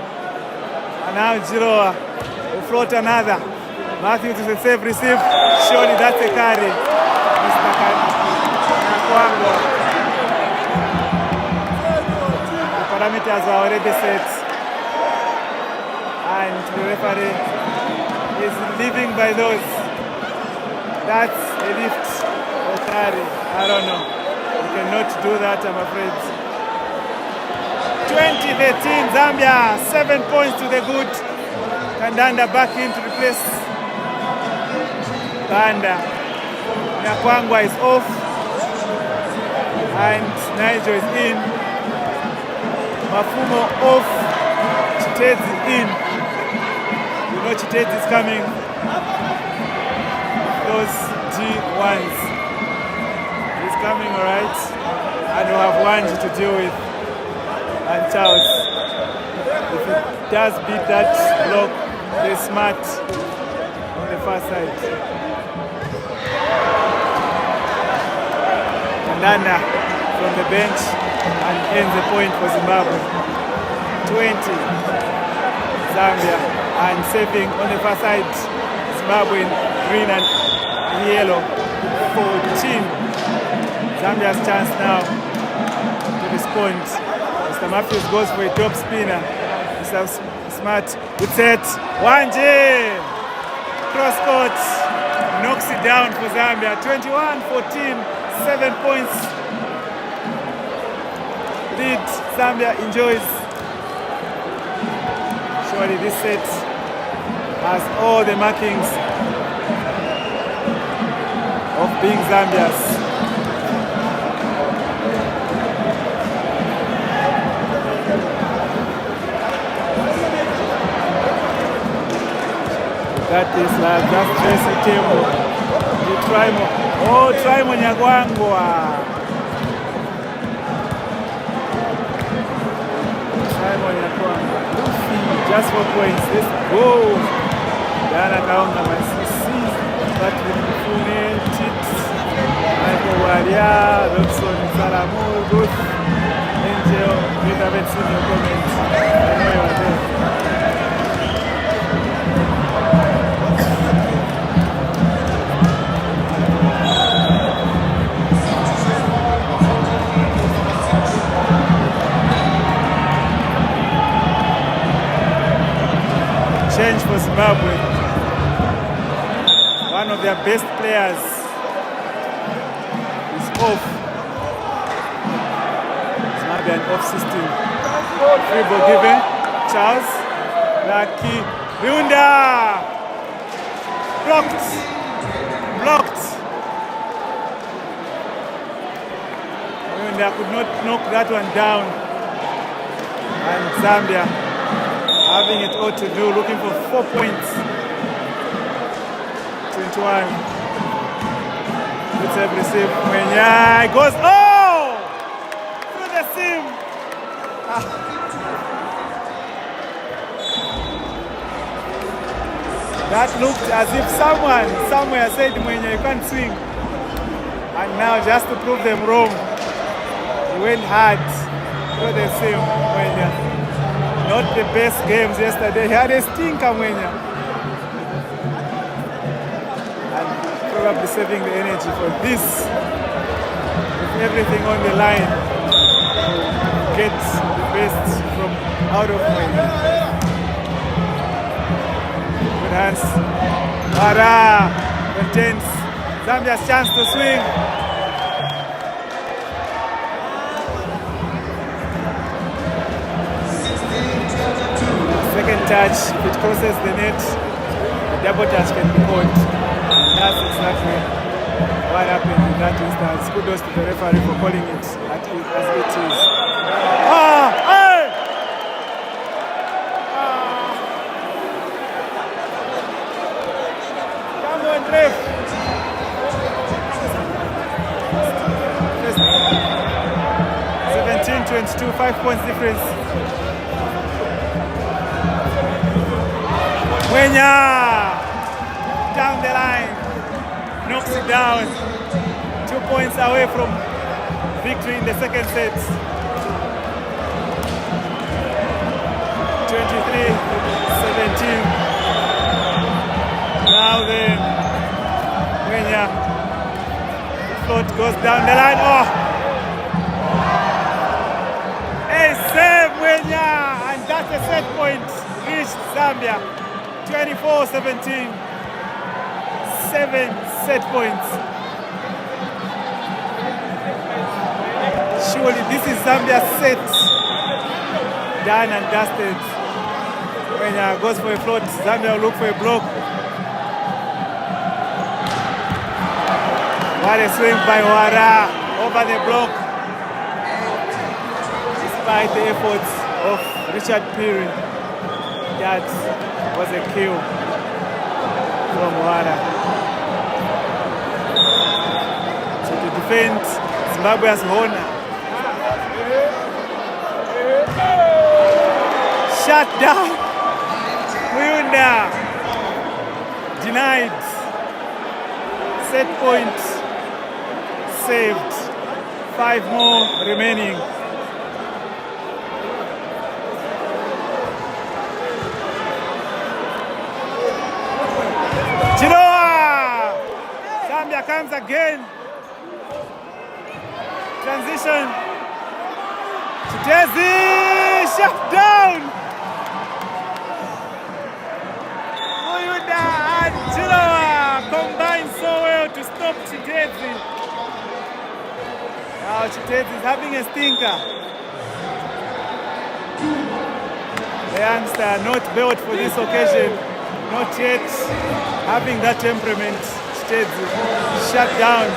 And now Giroa will float another. Matthews is a save receive. Surely that's a carry. Mr. Nakwango. The parameters are already set. And the referee is living by those. That's a lift or carry. I don't know. You cannot do that, I'm afraid. 20-13, Zambia, 7 points to the good. Kandanda back in to replace Banda. Nyakwangwa is off. And Nigel is in. Mafumo off. Chitezi in. You know Chitezi is coming. Those G1s. He's coming, alright. And we'll have Wanji to deal with. And Charles, if he does beat that block, they're Smart on the far side. Kandanda from the bench and ends the point for Zimbabwe. 20, Zambia, and saving on the far side, Zimbabwe in green and yellow. 14, Zambia's chance now to respond. Mr. Matthews goes for a top spinner. Mr. Smart, good set. Wanji! Cross court. Knocks it down for Zambia. 21-14. 7 points. Lead Zambia enjoys. Surely this set has all the markings of being Zambia's. That is like just Tracy Tembo. You try more. Oh, try more Nyagwangwa. Try more Nyagwangwa. Just 4 points. Let's go. Dana Kaonga, my CC. Patrick Mufune, Tits. Michael Waria, Robson Salamu, Ruth, Angel. We haven't seen your comments. I know you are there. one of their best players is off. Zambian off system. Free ball given. Charles. Lucky. Riunda. Blocked. Blocked. Riunda could not knock that one down. And Zambia having it all to do, looking for 4 points. 21. Good save receive. Mwenya goes, oh! Through the seam. That looked as if someone somewhere said, Mwenya, you can't swing. And now, just to prove them wrong, he went hard through the seam, Mwenya. Not the best games yesterday. He had a stinker, Mwenya. And probably saving the energy for this. With everything on the line, get the best from out of Mwenya. Good hands. Bara contains Zambia's chance to swing. Second touch, if it crosses the net, the double touch can be called. That's exactly what happened in that instance. Kudos to the referee for calling it as it is. Hey! Come on, ref! 17-22, 5 points difference. Mwenya down the line, knocks it down. 2 points away from victory in the second set. 23-17. Now then, Mwenya, the float goes down the line. Oh! A save, Mwenya, and that's a set point reached Zambia. 24-17, 7 set points. Surely this is Zambia's set. Done and dusted. When goes for a float, Zambia will look for a block. What a swing by Wara over the block. Despite the efforts of Richard Peary, that was a kill from Wara. So to defend Zimbabwe's honor. Shut down. Riunda denied. Set point saved. 5 more remaining. Zambia comes again. Transition. Chitezi shut down. Muyuda and Chilowa combine so well to stop Chitezi. Now Chitezi is having a stinker. The youngster not built for this occasion. Not yet having that temperament. Shut down.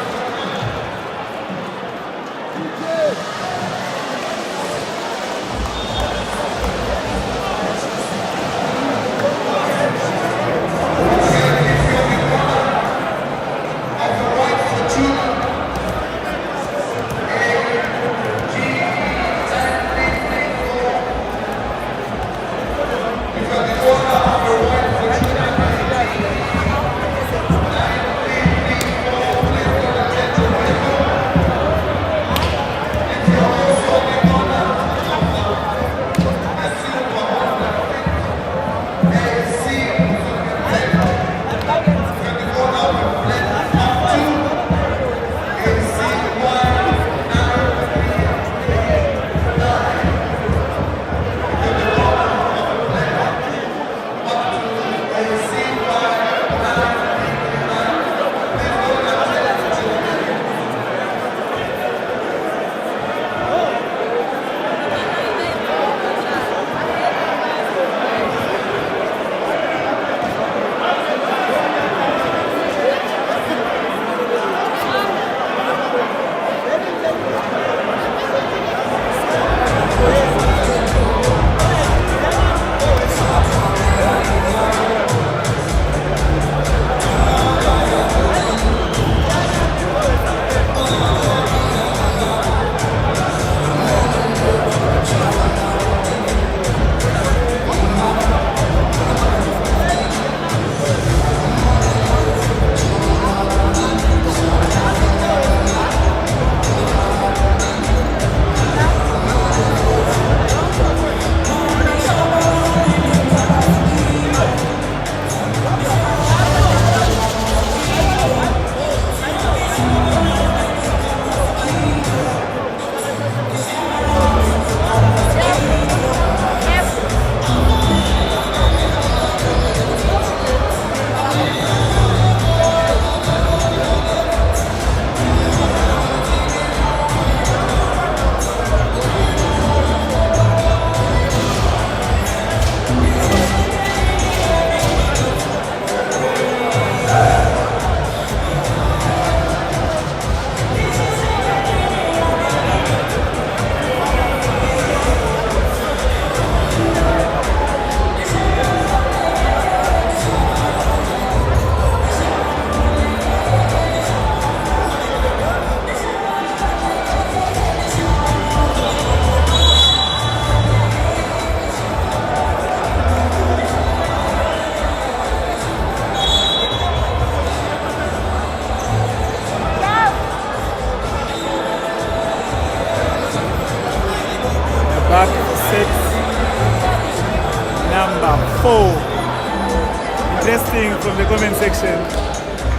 comment section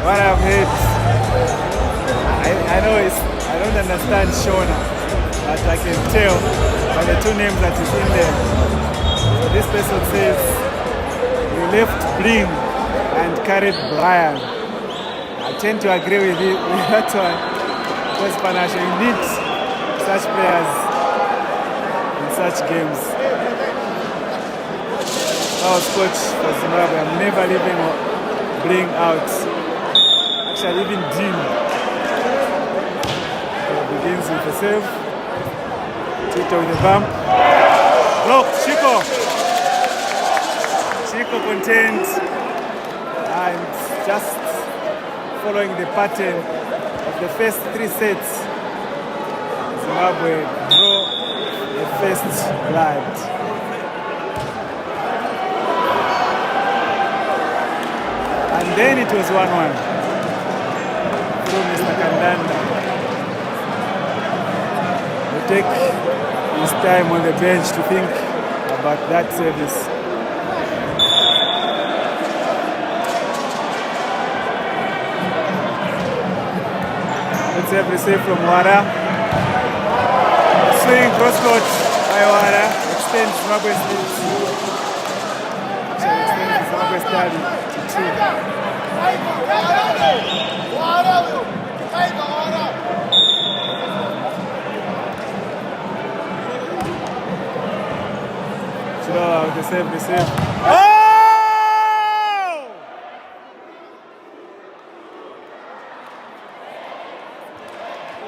what I've heard. I know I don't understand Shona, but I can tell by the two names that is in there. So this person says, you left Bling and carried Brian. I tend to agree with that one, because Panashe, you need such players in such games. I was coach for Zimbabwe. I'm never leaving Bling out. Actually, even Dean begins with a save. Tito with the bump. Block, Chico. Chico contained and just following the pattern of the first 3 sets. Zimbabwe draw the first blood. And then it was 1-1 through Mr. Kandanda. He take his time on the bench to think about that service. Let's have receive from Wara. Swing cross court by Wara. Extends Zimbabwe's lead. Extends Zimbabwe's study to 2. The save, the save. Oh!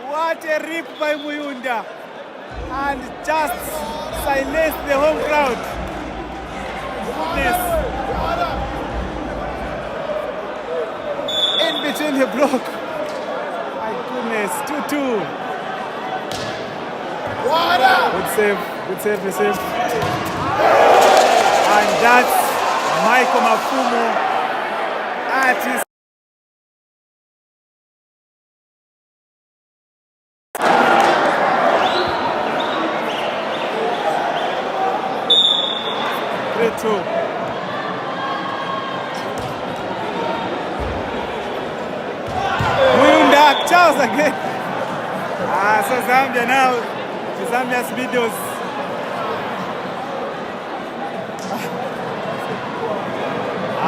What a rip by Muyunda. And just silenced the home crowd. Goodness. In between the block. My goodness, 2-2. Good save, the save. And that's Michael Mafumo at his 3-2. Muyunda Charles again. So Zambia now, the Zambia's videos.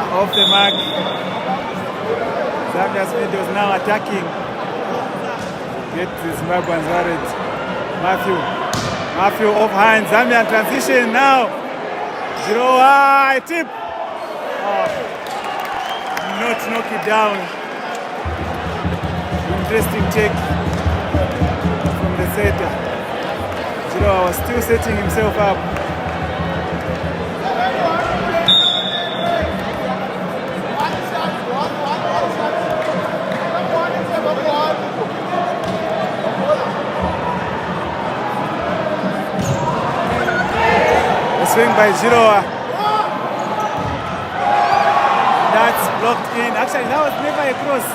Off the mark. Zambia's videos now attacking. Get the Zimbabweans worried. Matthew off hand. Zambia transition now. 0-1 tip. Not knock it down. Interesting take from the setter. Giroa was still setting himself up. Swing by Giroa. That's blocked in. Actually, that was never a cross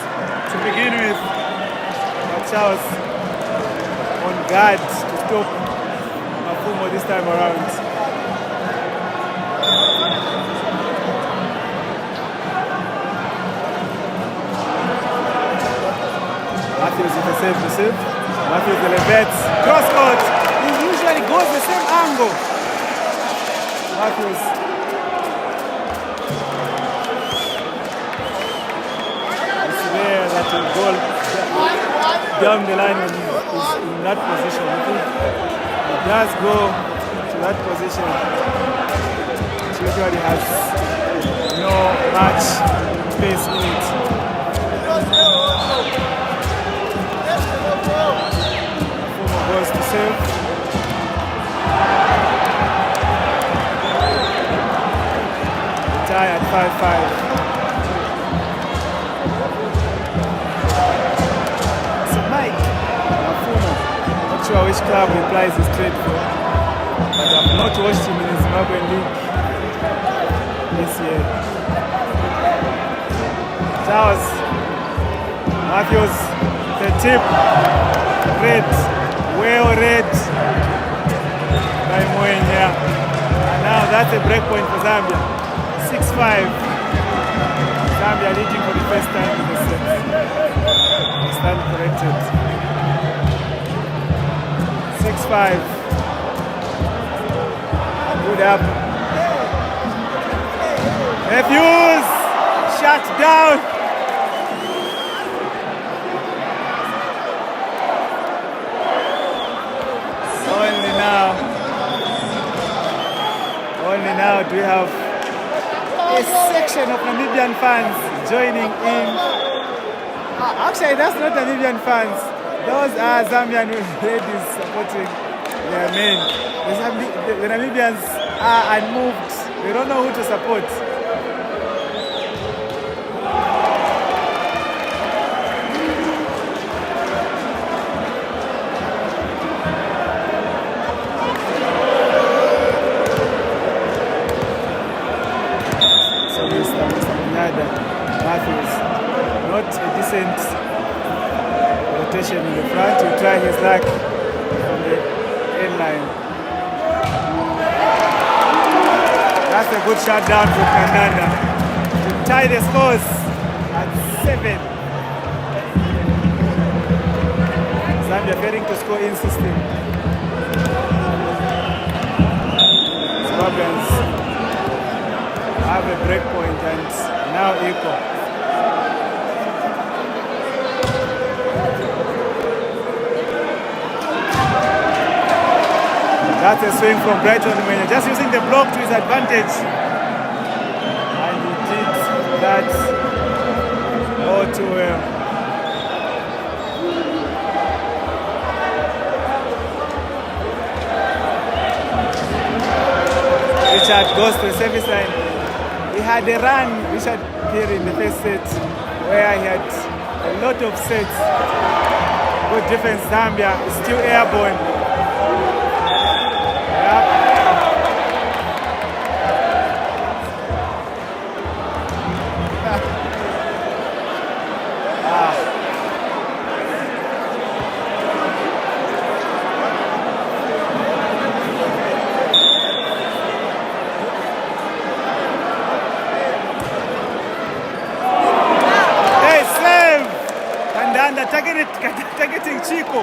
to begin with. But Charles on guard to stop Mafumo this time around. Matthews with the save receive. Matthews elevates. Cross court. He usually goes the same angle. Matthews. It's there that will go down the line when he is in that position. I think he does go to that position. It usually has no much space in it. Fumo goes to save. Tie at 5-5. So Mike Mafumo, not sure which club he plays his trade for, but I've not watched him in the Zimbabwean league this year. Charles Matthews, the tip, red, well read by Moenya. And now that's a break point for Zambia. 6-5. Zambia leading for the first time in the set. Stand corrected. 6-5. Good up. Matthews shut down. Only now do we have a section of Namibian fans joining in. Actually, that's not Namibian fans. Those are Zambian ladies supporting their men. The Namibians are unmoved. They don't know who to support. Not a decent rotation in the front. He'll try his luck on the end line. That's a good shot down from Kandanda to tie the scores at 7. Zambia failing to score in system. Zimbabweans have a break point and now equal. That's a swing from Brighton Mwenye, just using the block to his advantage. And he did that all too well. Richard goes to the service line. He had a run, Richard here in the first set, where he had a lot of sets. Good defense, Zambia is still airborne. Targeting Chico.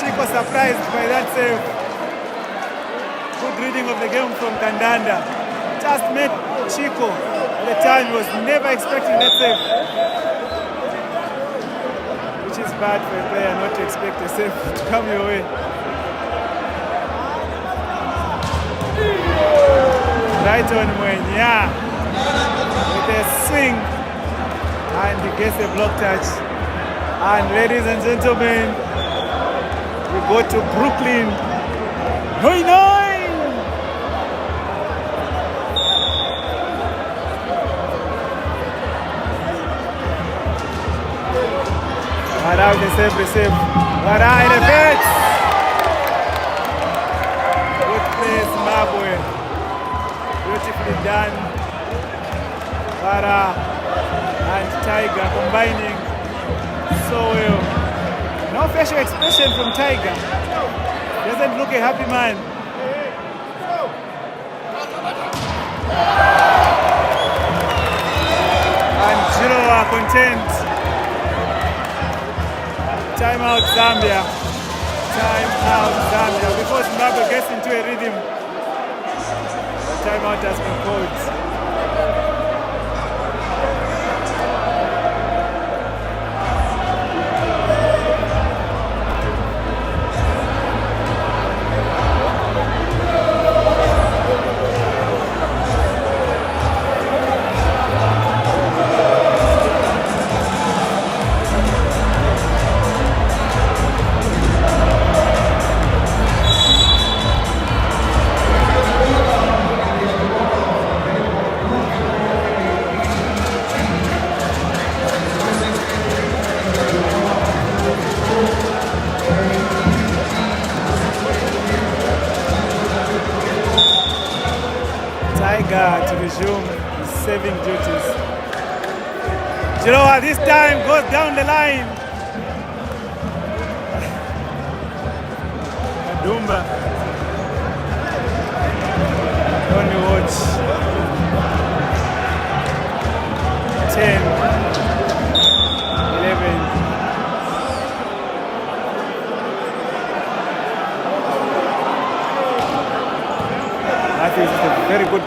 Chico surprised by that save. Good reading of the game from Kandanda. Just met Chico at the time. He was never expecting that save. Which is bad for a player not to expect a save to come your way. Brighton Mwenye with a swing and he gets a block touch. And ladies and gentlemen, we go to Brooklyn. Noi noi! Vara with the save, receive. Vara elevates. Good play, Zimbabwe. Beautifully done. Vara and Tiger combining so well. No facial expression from Tiger. Doesn't look a happy man. And Giro are content. Time out Zambia. Time out Zambia. Before Zimbabwe gets into a rhythm, the time out has been called. To resume his saving duties. Jiroa this time goes down the line. Kadumba. Only watch.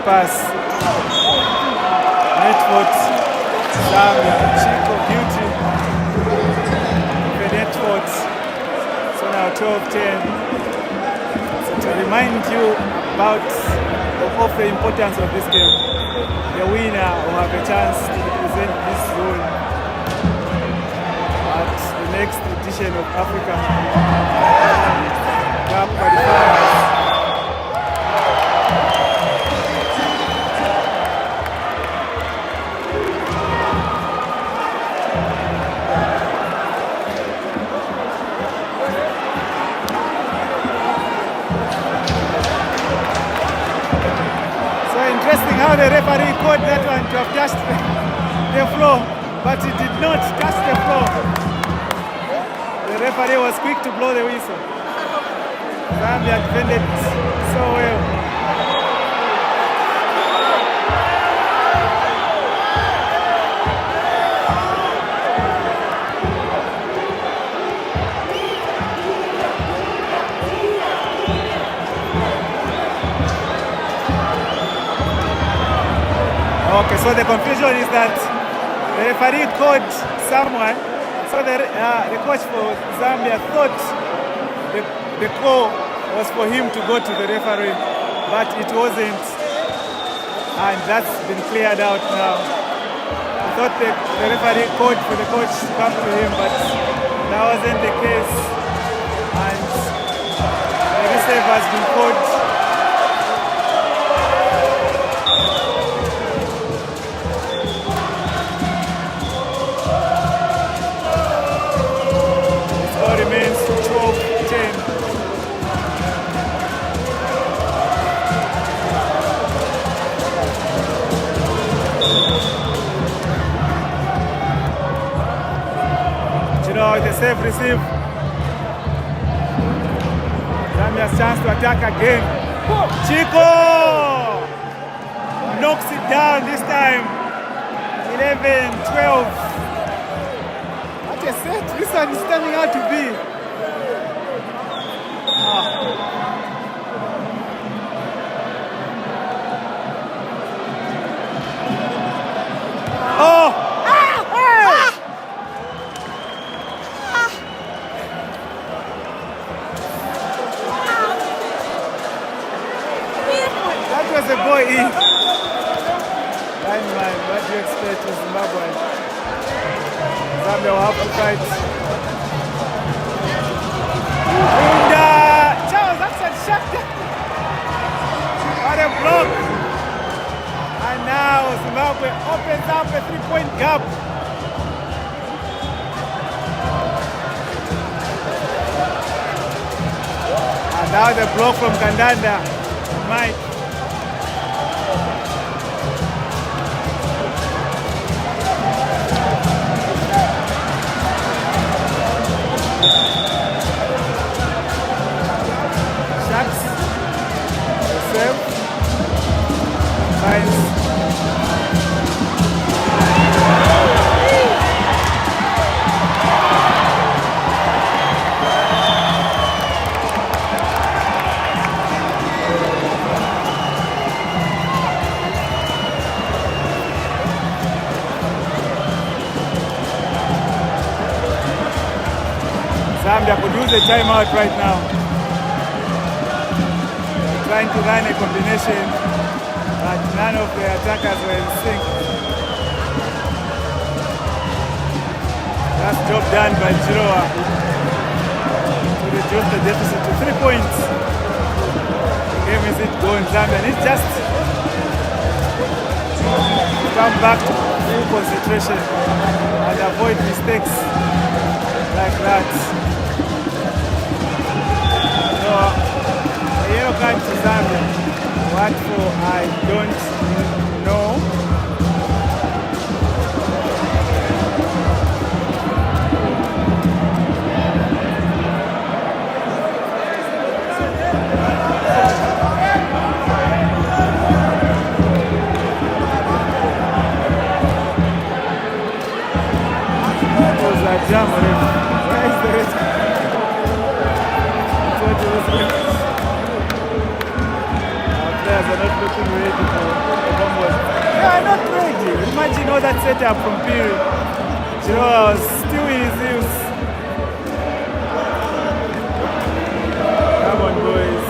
pass. Net foot. Zambia. Chico, beauty. The net foot. So now 12-10. So to remind you of the importance of this game, the winner will have a chance to represent this zone at the next edition of Africa Cup Qualifiers. Interesting how the referee caught that one to have touched the floor, but it did not touch the floor. The referee was quick to blow the whistle. Zambia defended so well. Okay, so the confusion is that the referee caught someone, so the coach for Zambia thought the call was for him to go to the referee, but it wasn't, and that's been cleared out now. I thought the referee called for the coach to come to him, but that wasn't the case, and the receiver has been called. Remains 12-10. Chino with a safe receive. Zambia's chance to attack again. Chico knocks it down this time. 11-12. What a set this one is turning out to be. That was a boy in. Man, what do you expect with Zimbabwe? Zambia will have to fight. And Charles, that's a shot. What a block. And now Zimbabwe opens up a 3-point gap. And now the block from Kandanda. Mike. Zambia could use a timeout right now. They're trying to run a combination, but none of the attackers were in sync. That's job done by Jiroa to reduce the deficit to 3 points. The game is it going. Zambia needs just to come back to full concentration and avoid mistakes like that. So, a yellow card to Zambia. What for? I don't know. That was a jam. Where is the red? Our players are not looking ready for the bombers. Yeah, not ready. Imagine all that setup from Piri. Giroa was still in his heels. Come on, boys.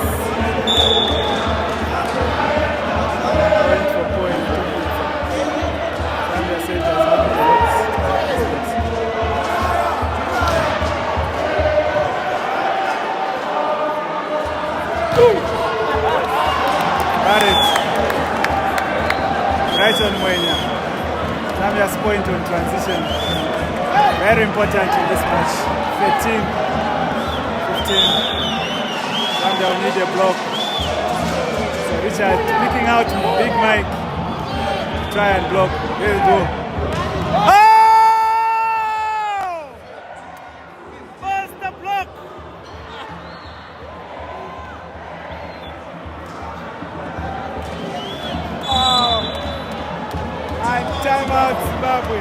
Point for point. Zambia centers on the box. Got it. Right on Mwenya. Zambia's point on transition. Very important in this match. 13, 15. Zambia will need a block. So Richard picking out Big Mike. Try and block. Here we go. Oh! First the block. Oh! And timeout Zimbabwe.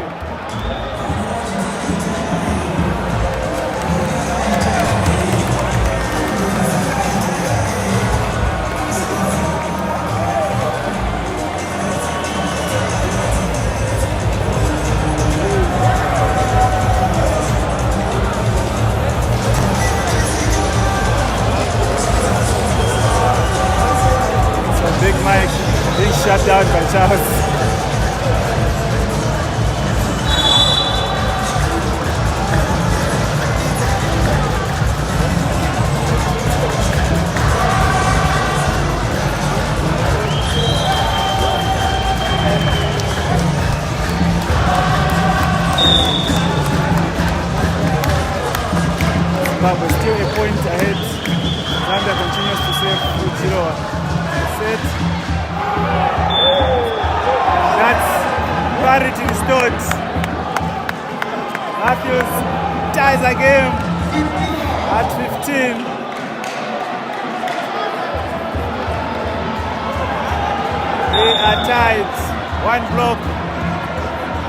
Big Mike being shut down by Charles. Zimbabwe still a point ahead. Zambia continues to save with Giroa. Set. That's parity restored. Matthews ties the game at 15. They are tied. One block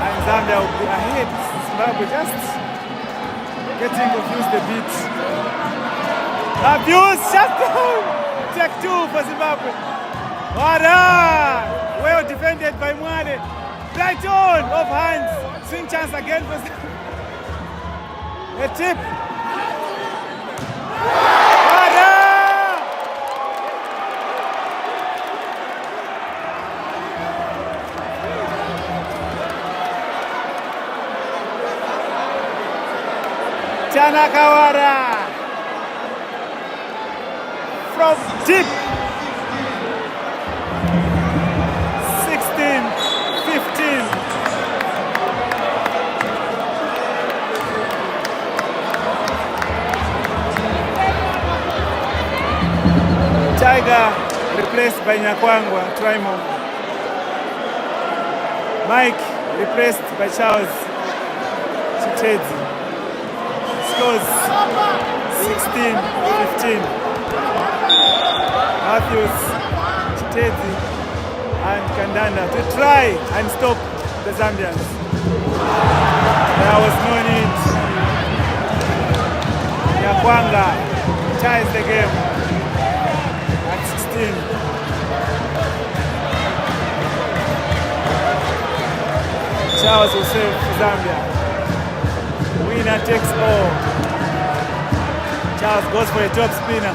and Zambia will be ahead. Zimbabwe just getting confused a bit. Matthews shut down. Take two for Zimbabwe. Well defended by Mwane. Right on, off hands. Swing chance again for Zimbabwe. A tip. Tanakawara from deep. 16-15. Tiger replaced by Nyakwangwa, Trimo. Mike replaced by Charles Chitedzi. Scores 16-15. Matthews, Chitedzi and Kandanda to try and stop the Zambians. There was no need. Nyakwanga ties the game at 16. Charles will save Zambia. Winner takes all. Charles goes for a top spinner.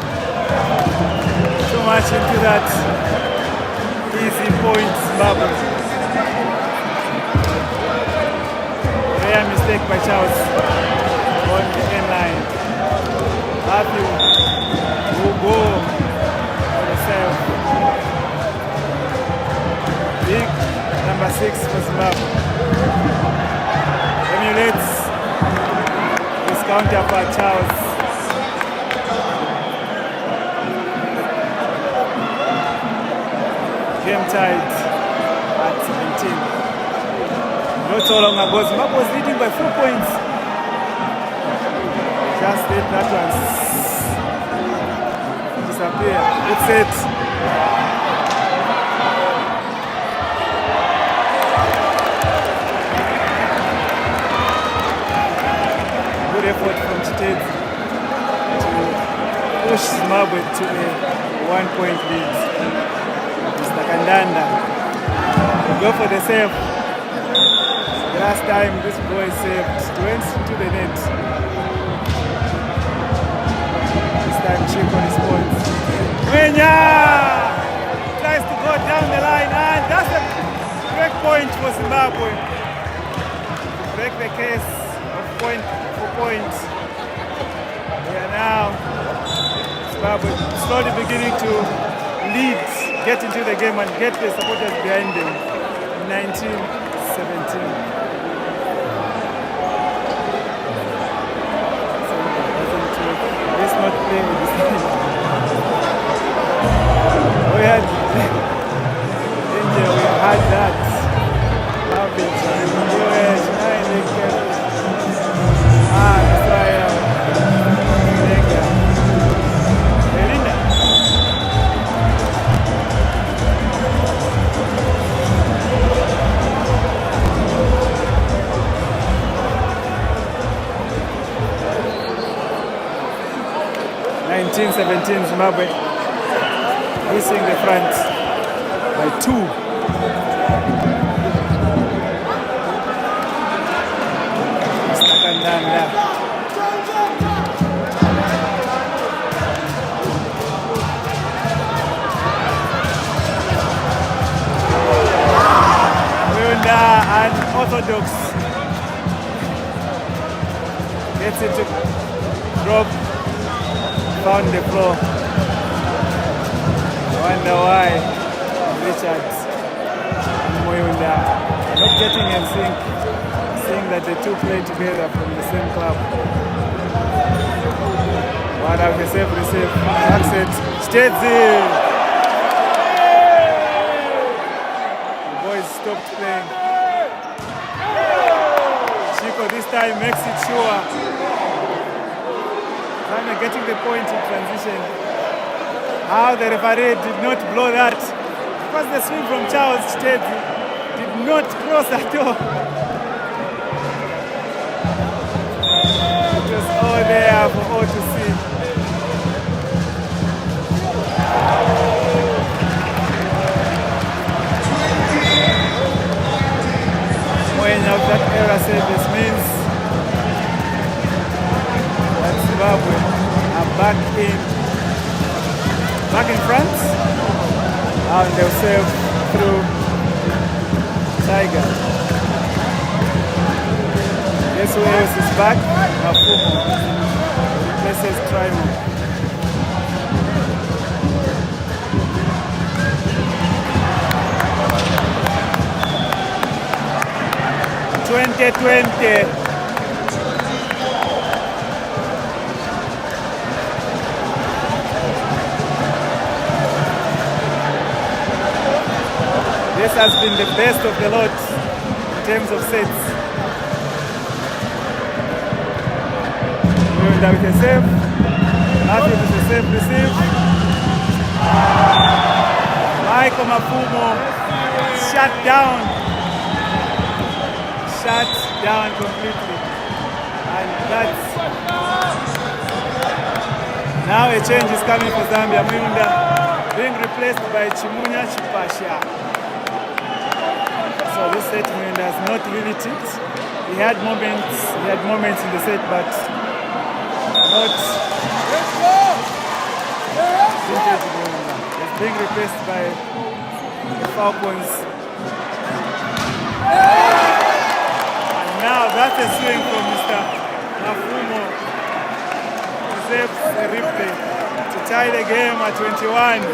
Too much into that easy point, Zimbabwe. Rare mistake by Charles on the end line. Matthew will go for the save. Big number 6 for Zimbabwe. Emulates this counter by Charles. Game tied at 17. Not so long ago, Zimbabwe was leading by 4 points. Just let that one disappear. It's it. Good effort from Chitedzi to push Zimbabwe to a 1-point lead. Mr. Mandanda. Go for the save. The last time this boy saved, went to the net. This time Chico responds. Mwenya tries to go down the line, and that's a break point for Zimbabwe. Break the case of point for point. They are now Zimbabwe slowly beginning to lead, get into the game and get the supporters behind them. 19-17. Let's not play with this team. We had India, we had that. That's why Belinda. Zimbabwe missing the front by 2. Unorthodox gets it to drop, found the floor. I wonder why Richards and Moyunda not getting in sync, seeing that the two play together from the same club. One have a safe receive, that's it, Stedzi! The boys stopped playing. Chico this time makes it sure. Finally getting the point in transition. How the referee did not blow that. Because the swing from Charles Stedzi did not cross at all. It was all there for all to see. When of that error service means that Zimbabwe are back in front, and they'll serve through Tiger. Guess who else is back? Mafumo replaces Trimo. This has been the best of the lot in terms of sets. With a save, Matthew with a save receive. Michael Mafumo shut down completely, and that's now a change is coming for Zambia. Munda being replaced by Chimunya Chipasha. So this set Munda has not really ticked. He had moments in the set, but not vintage Munda. He's being replaced by the Falcons. Now that's a swing from Mr. Mafumo. Saves the replay to tie the game at 21.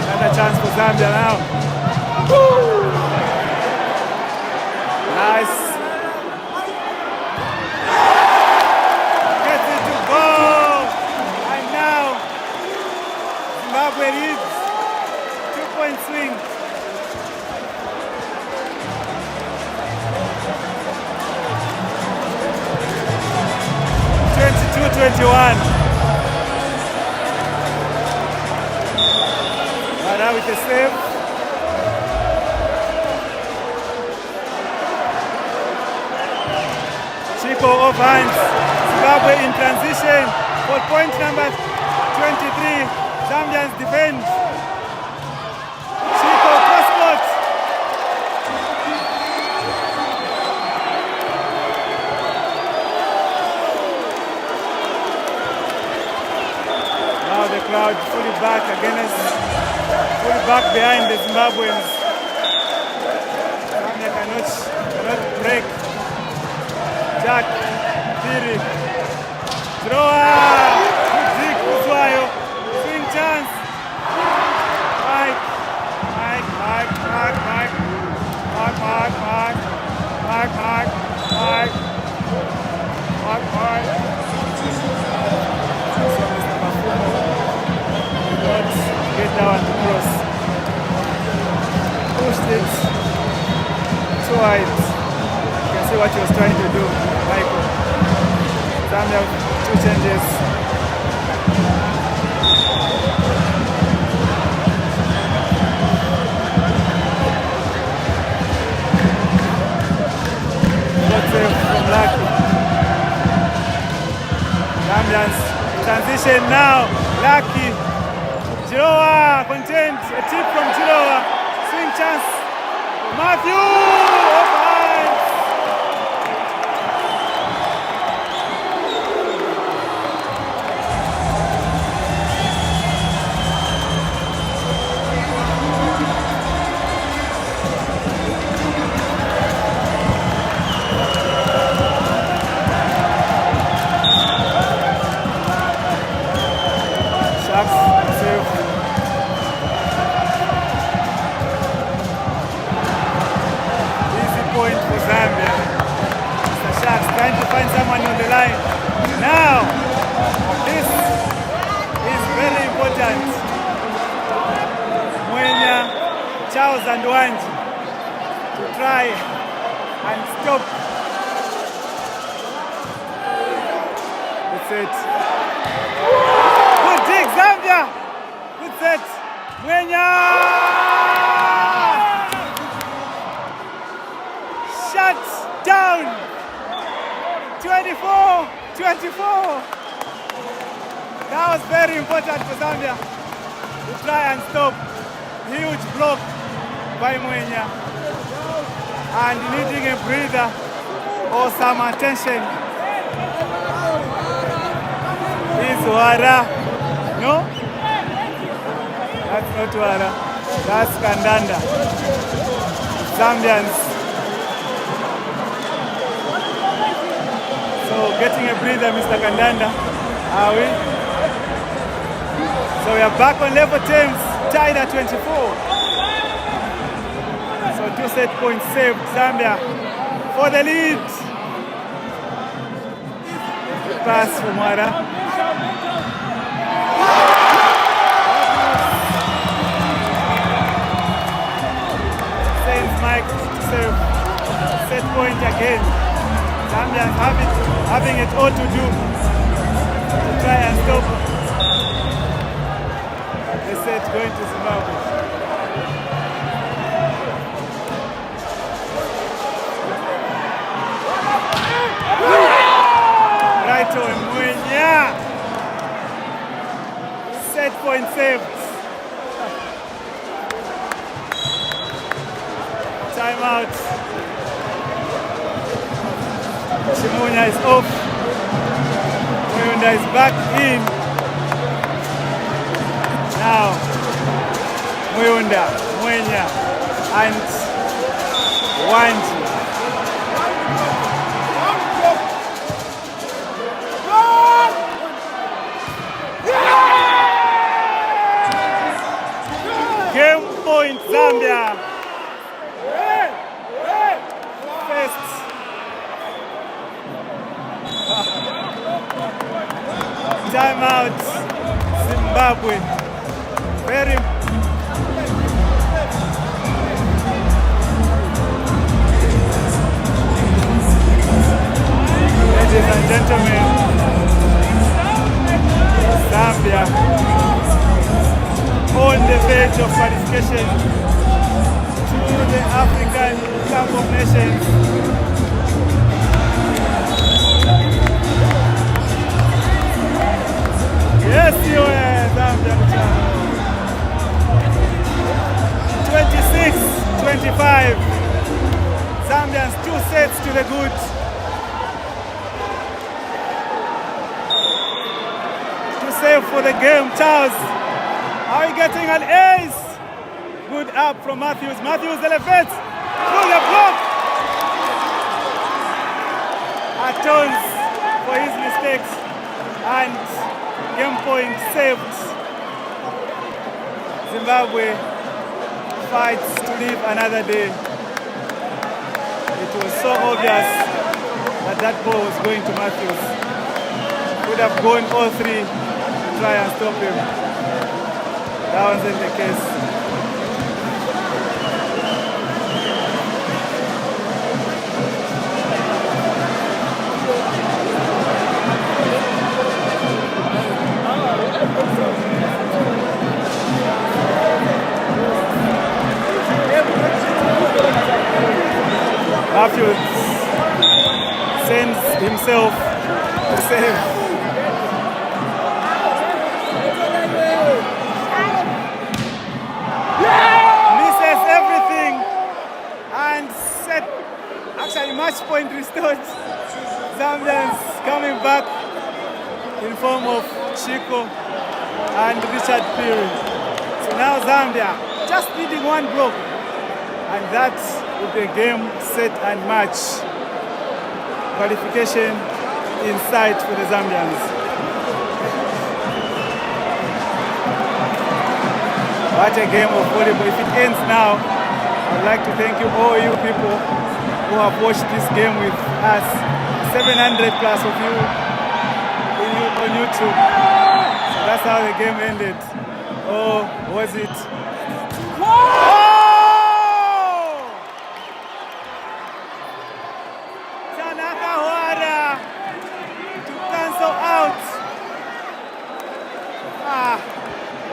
Another chance for Zambia now. Woo! Nice. Gets it to go. And now Zimbabwe leads. 2-point swing. Chico off hands. Zimbabwe in transition for point number 23. Zambians defend. Chico cross-court. Now the crowd fully back against, fully back behind the Zimbabweans. Zambia cannot break. Jack, Piri, thrower, Zik, Uzwayo, swing chance. Mike. Get down the cross. Pushed it too wide. You can see what he was trying to do, Michael. Zambia, 2 changes. Good save from Lucky. Zambians transition now. Lucky. Jirowa content. A tip from Jirowa. Swing chance. Matthew! Off hands. Find someone on the line. Now, this is very important. Mwenya, Charles and Wanji to try and stop. That's it. Good dig, Zambia. Good set. Mwenya. Shut down. 24. That was very important for Zambia to try and stop. Huge block by Mwenya and needing a breather or some attention. Is Wara? No? That's not Wara. That's Kandanda. Zambians. So getting a breather, Mr. Kandanda. Are we? So we are back on level terms, tied at 24. So 2 set points saved, Zambia for the lead. Pass from Wara. Sends Mike to save. Set point again. Zambians having it all to do to try and stop the set going to Zimbabwe. Right on Mwenya. Set point saved. Timeout. Shimunya is off. Mwenda is back in. Now, Mwenda, Mwenya, and Wanji. Game point, Zambia. First. Timeout, Zimbabwe. Very ladies and gentlemen, Zambia on the verge of qualification to the African Cup of Nations. 25. Zambians 2 sets to the good. To save for the game. Charles, are you getting an ace? Good up from Matthews. Matthews elevates through the block. Atones for his mistakes and game point saved. Zimbabwe fights to live another day. It was so obvious that that ball was going to Matthews. Could have gone all three to try and stop him. That wasn't the case. Matthews sends himself to save. Misses everything and set. Actually, match point restored. Zambians coming back in form of Chico and Richard Peary. So now Zambia just needing one block, and that's with the game set and match. Qualification in sight for the Zambians. What a game of volleyball. If it ends now, I'd like to thank you, all you people who have watched this game with us. 700 plus of you on YouTube. So that's how the game ended. Or was it?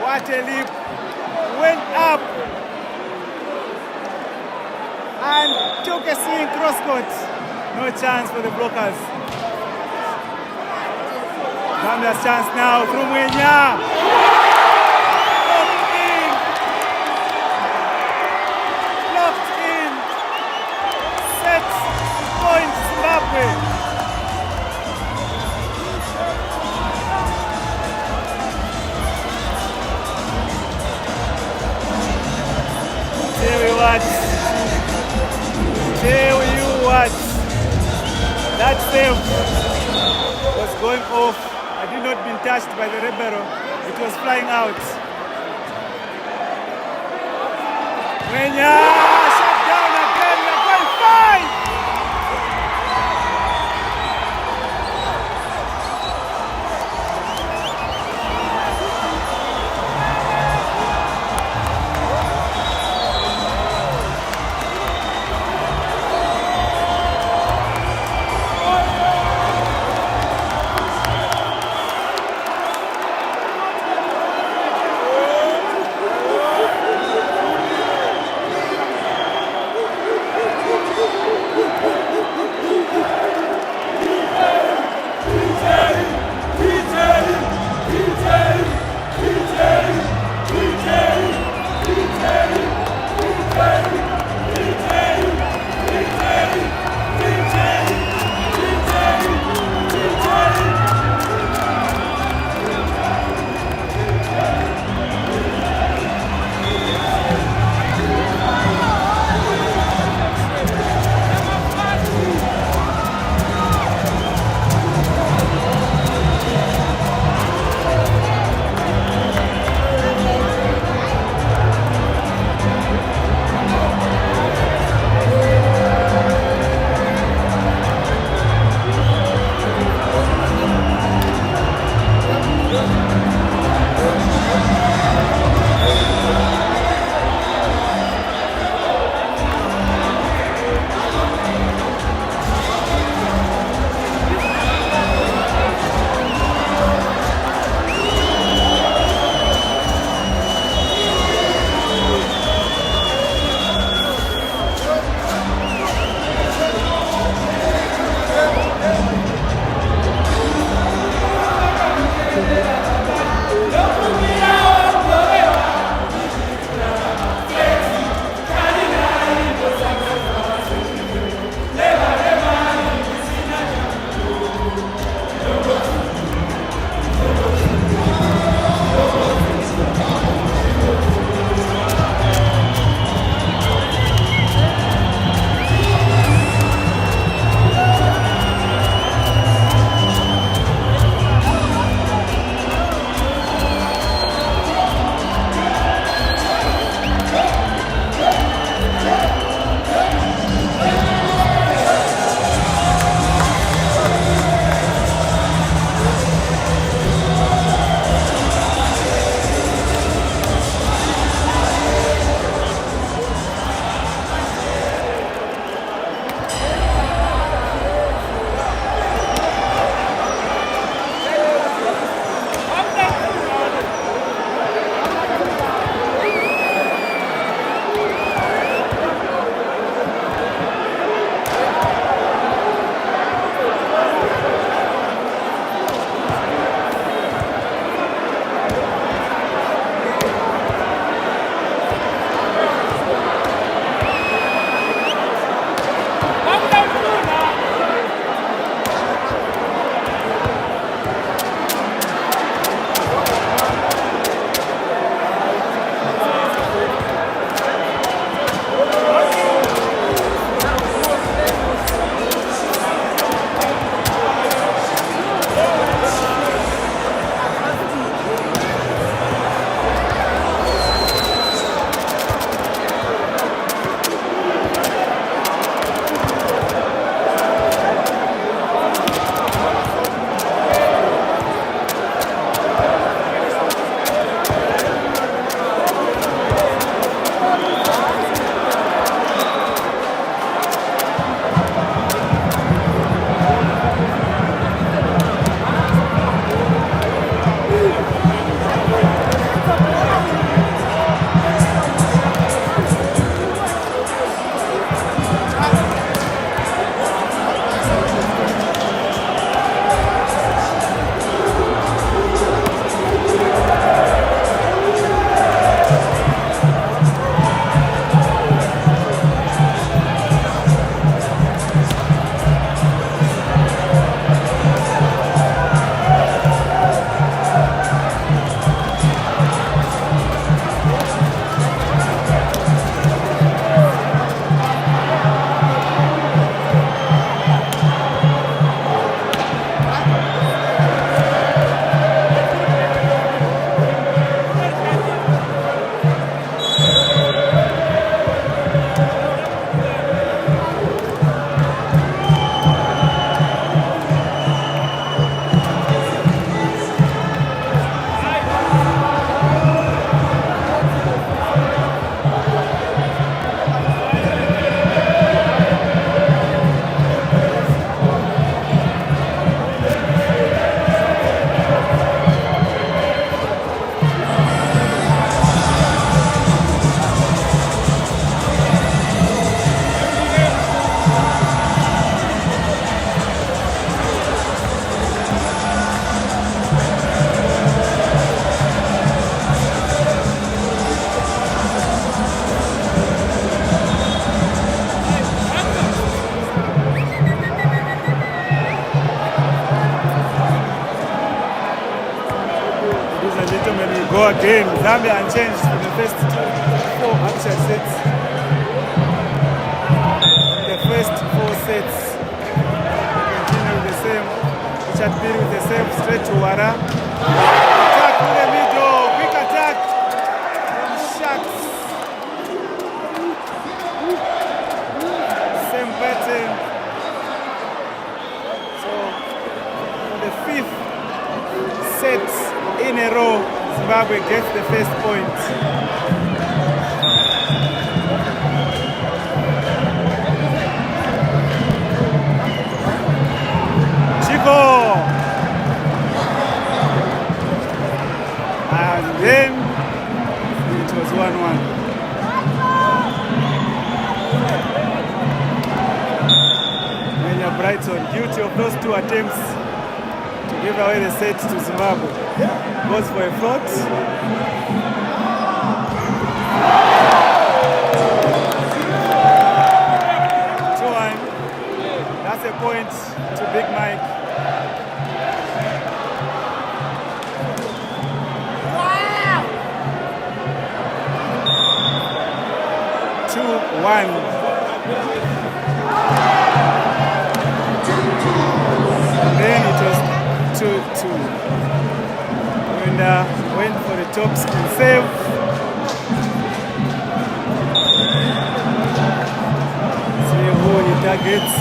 What a leap, went up and took a swing cross court. No chance for the blockers. Zambia's chance now through Mwenya. Blocked in. Set point Zimbabwe. Tell you what, that save was going off. I did not been touched by the Rebero. It was flying out. Mwenya shut down again. We're going fine. go again. Zambia unchanged for the first 4 actual sets. The first 4 sets. Continue with the same. Richard Piri with the same straight to Wara. Attack in the middle. Big attack from Sharks. Same pattern. So for the 5th set in a row, Zimbabwe gets the first point. Chico! And then it was 1-1. Menya Brighton, guilty of those 2 attempts to give away the set to Zimbabwe. Goes for a float. 2-1. That's a point to Big Mike. Wow. 2-1. Then it was 2-2. And went for the top spin save. See who he targets.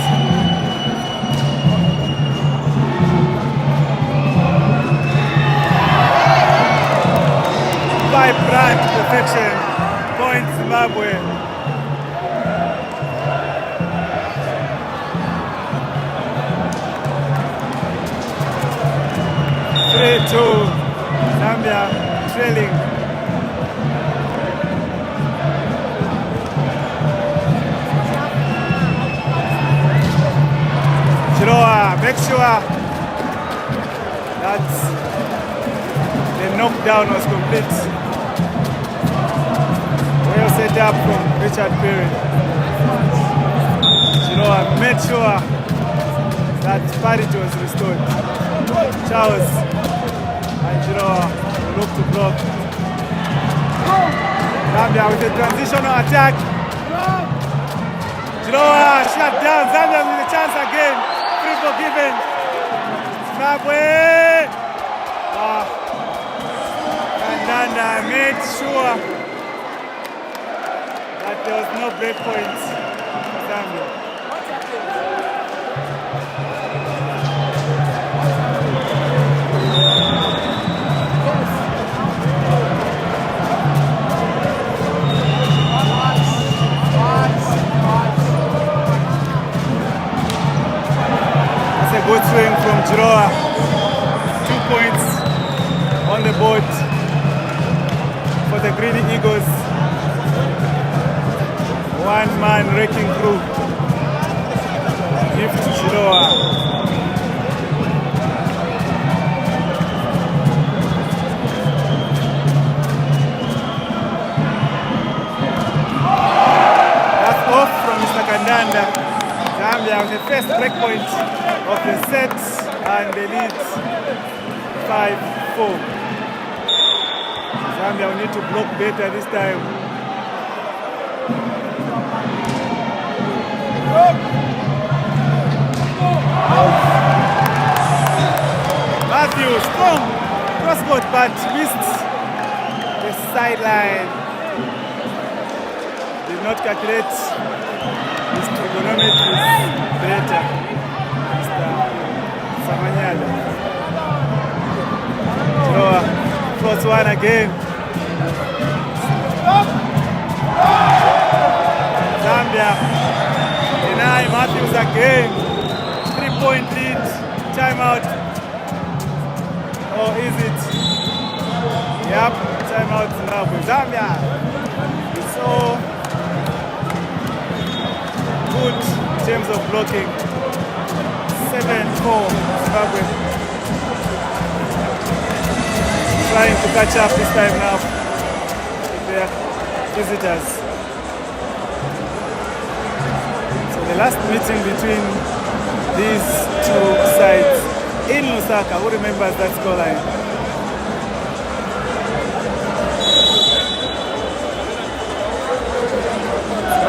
By brand perfection. Point Zimbabwe. Zambia trailing. Chiroa, make sure that the knockdown was complete. Well set up from Richard Piri. Chiroa made sure that parity was restored. Charles and Chiroa look to block. Zambia with a transitional attack. Chiroa shut down. Zambia with a chance again. Free forgiven. Zimbabwe. Kandanda made sure that there was no break point for Zambia. Good swing from Chiroa. 2 points on the board for the Greedy Eagles. 1-man wrecking crew. Gift to Chiroa. That's off from Mr. Kandanda. Zambia with the first break point of the set and the lead 5-4. Zambia will need to block better this time. Matthews, strong crosscourt but missed the sideline. Did not calculate his trigonometry better. Samanyala. Chiroa, close one again. Zambia deny Matthews again. 3-point lead. Timeout. Or is it? Yep, timeout Zimbabwe. Zambia is so good in terms of blocking. 7-4 Zimbabwe. Trying to catch up this time now with their visitors. So the last meeting between these 2 sides in Lusaka, who remembers that scoreline?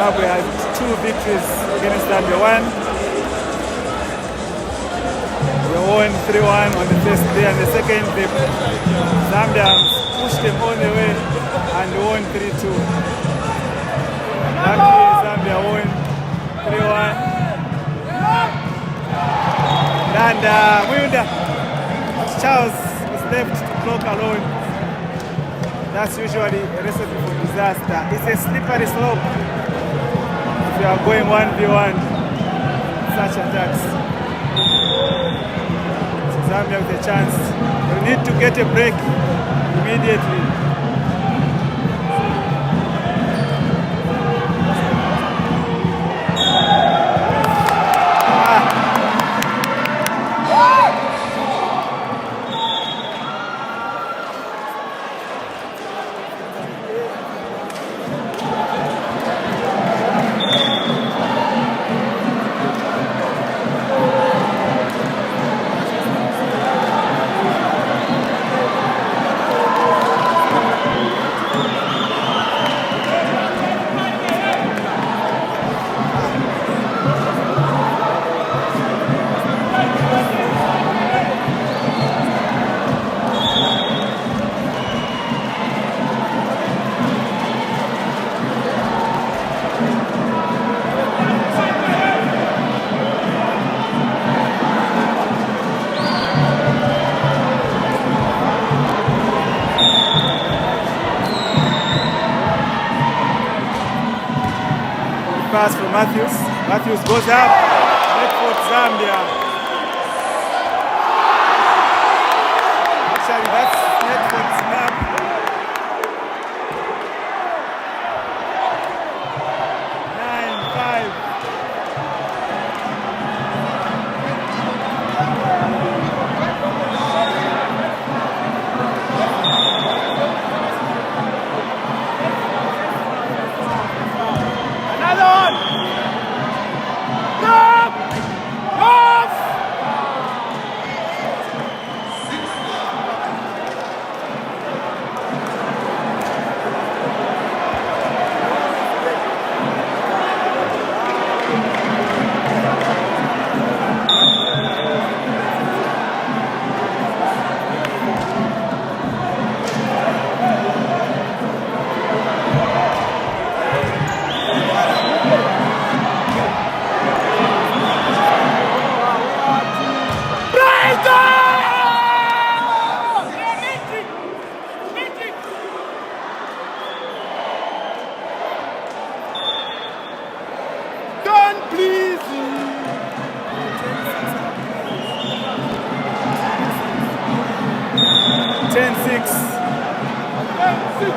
Zimbabwe has 2 victories against Zambia. One, they won 3-1 on the first day, and the second, Zambia pushed them all the way and won 3-2. That means Zambia won 3-1. And Charles was left to block alone. That's usually a recipe for disaster. It's a slippery slope if you are going 1v1, such attacks. So Zambia with a chance. They need to get a break immediately. Pass from Matthews. Matthews goes up. Net for Zambia. Actually, that's net for Zimbabwe.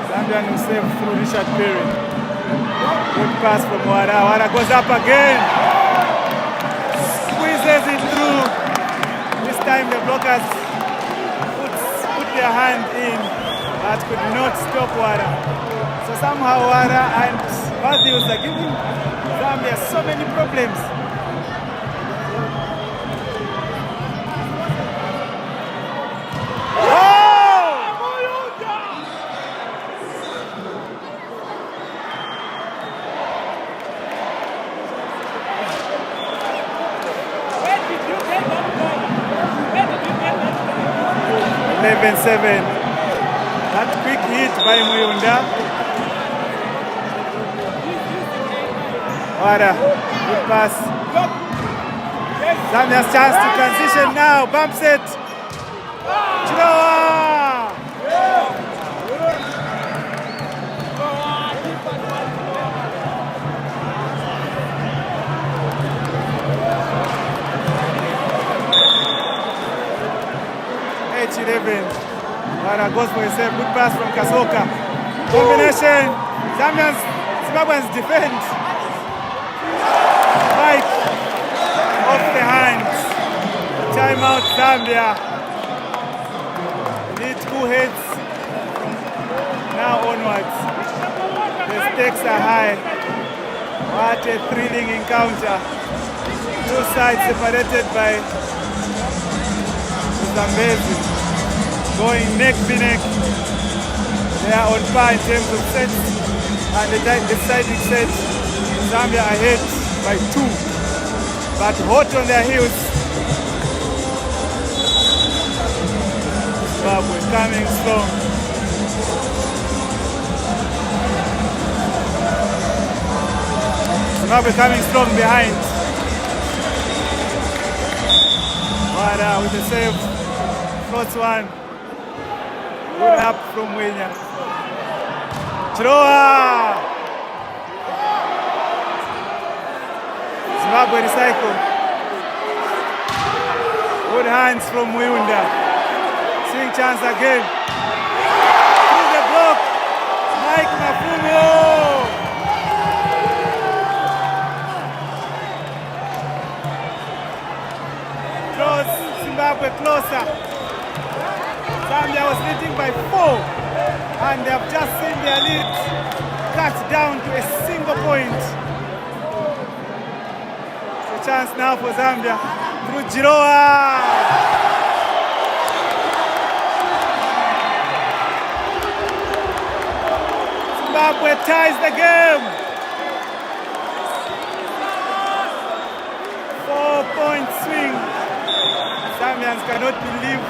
Zambia will save through Richard Perry. Good pass from Wara. Wara goes up again. Squeezes it through. This time the blockers put their hand in, but could not stop Wara. So somehow Wara and Matthews are giving Zambia so many problems. That quick hit by Muyunda. Wara, good pass. Zambia's chance to transition now. Bump set. Chirowa. Wara goes for a save. Good pass from Kasoka. Combination. Zimbabweans defend. Mike off the hands. Timeout Zambia. Need 2 hits. Now onwards. The stakes are high. What a thrilling encounter. 2 sides separated by Zambezi. Going neck to neck. They are on par in terms of sets, and the deciding set Zambia ahead by 2, but hot on their heels. Zimbabwe coming strong. Zimbabwe coming strong behind. But with the save, floats one. Good up from Wenya. Chiroa! Zimbabwe recycle. Good hands from Wiunda. Swing chance again. Through the block. Mike Mafumio. Draws Zimbabwe closer. Zambia was leading by 4, and they have just seen their lead cut down to a single point. It's a chance now for Zambia through Jiroa. Zimbabwe ties the game. 4-point swing. Zambians cannot believe.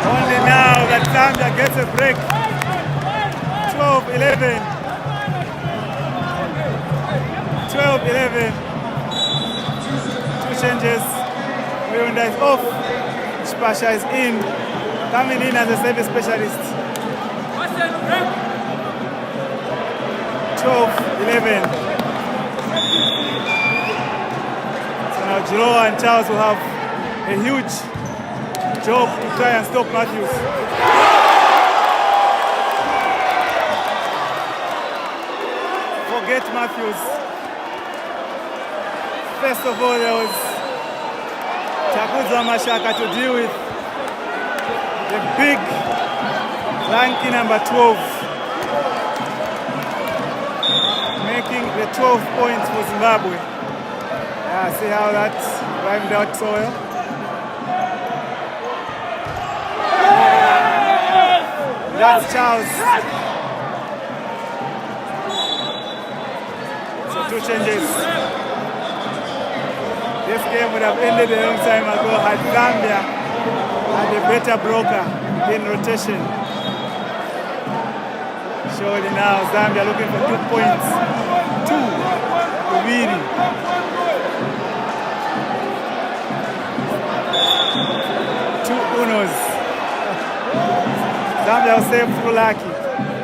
Only now that Zambia gets a break. 12-11. 12-11. Two changes. Wiunda is off. Chipasha is in. Coming in as a service specialist. 12-11. So now Jiroa and Charles will have a huge job to try and stop Matthews. Forget Matthews. First of all, there was Chakudza Mashaka to deal with. The big, lanky number 12. Making the 12 points for Zimbabwe. Yeah, see how that rhymed out so well. That's Charles. So 2 changes. This game would have ended a long time ago had Zambia had a better broker in rotation. Surely now Zambia looking for 2 points. 2 Ubiri. 2 unos. Zambia will save through Lucky.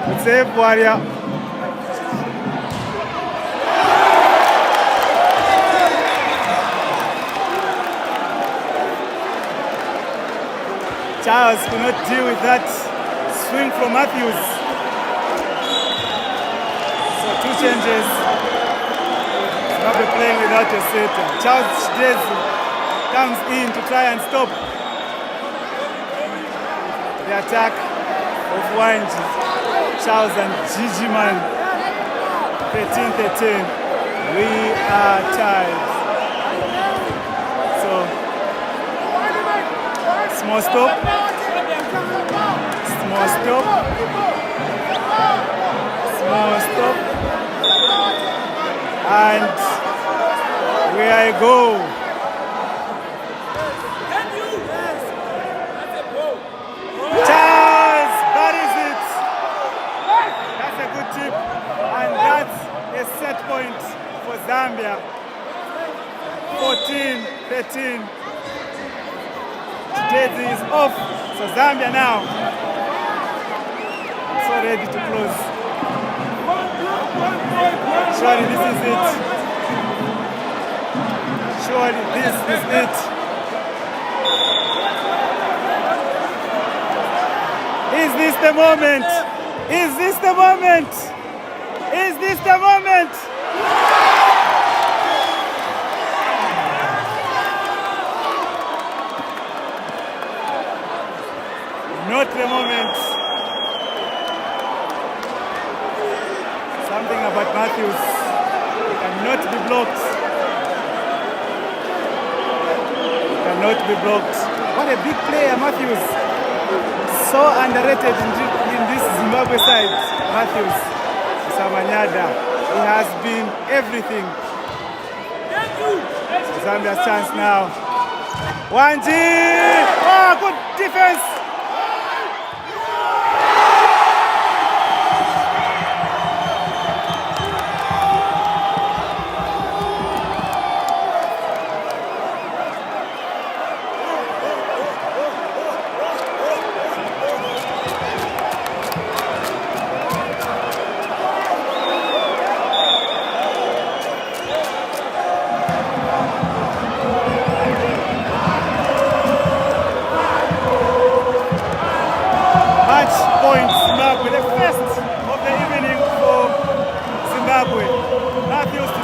Will save Warrior. Charles could not deal with that swing from Matthews. So 2 changes. Zimbabwe playing without a setter. Charles Chidezi comes in to try and stop the attack of Wanji. Charles and Gigi Man. 13-13. We are tied. So small stop. Small stop. Small stop. And where I go. Charles buries it. That's a good tip. And that's a set point for Zambia. 14-13. Daisy is off, so Zambia now so ready to close. Surely this is it. Surely this is it. Is this the moment? Is this the moment? Is this the moment? Not the moment. Something about Matthews. He cannot be blocked. He cannot be blocked. What a big player, Matthews. So underrated in this Zimbabwe side, Matthews. Samanyada. He has been everything. Zambia's chance now. Wanji! Oh, good defense! Point Zimbabwe, the first of the evening for Zimbabwe. Matthews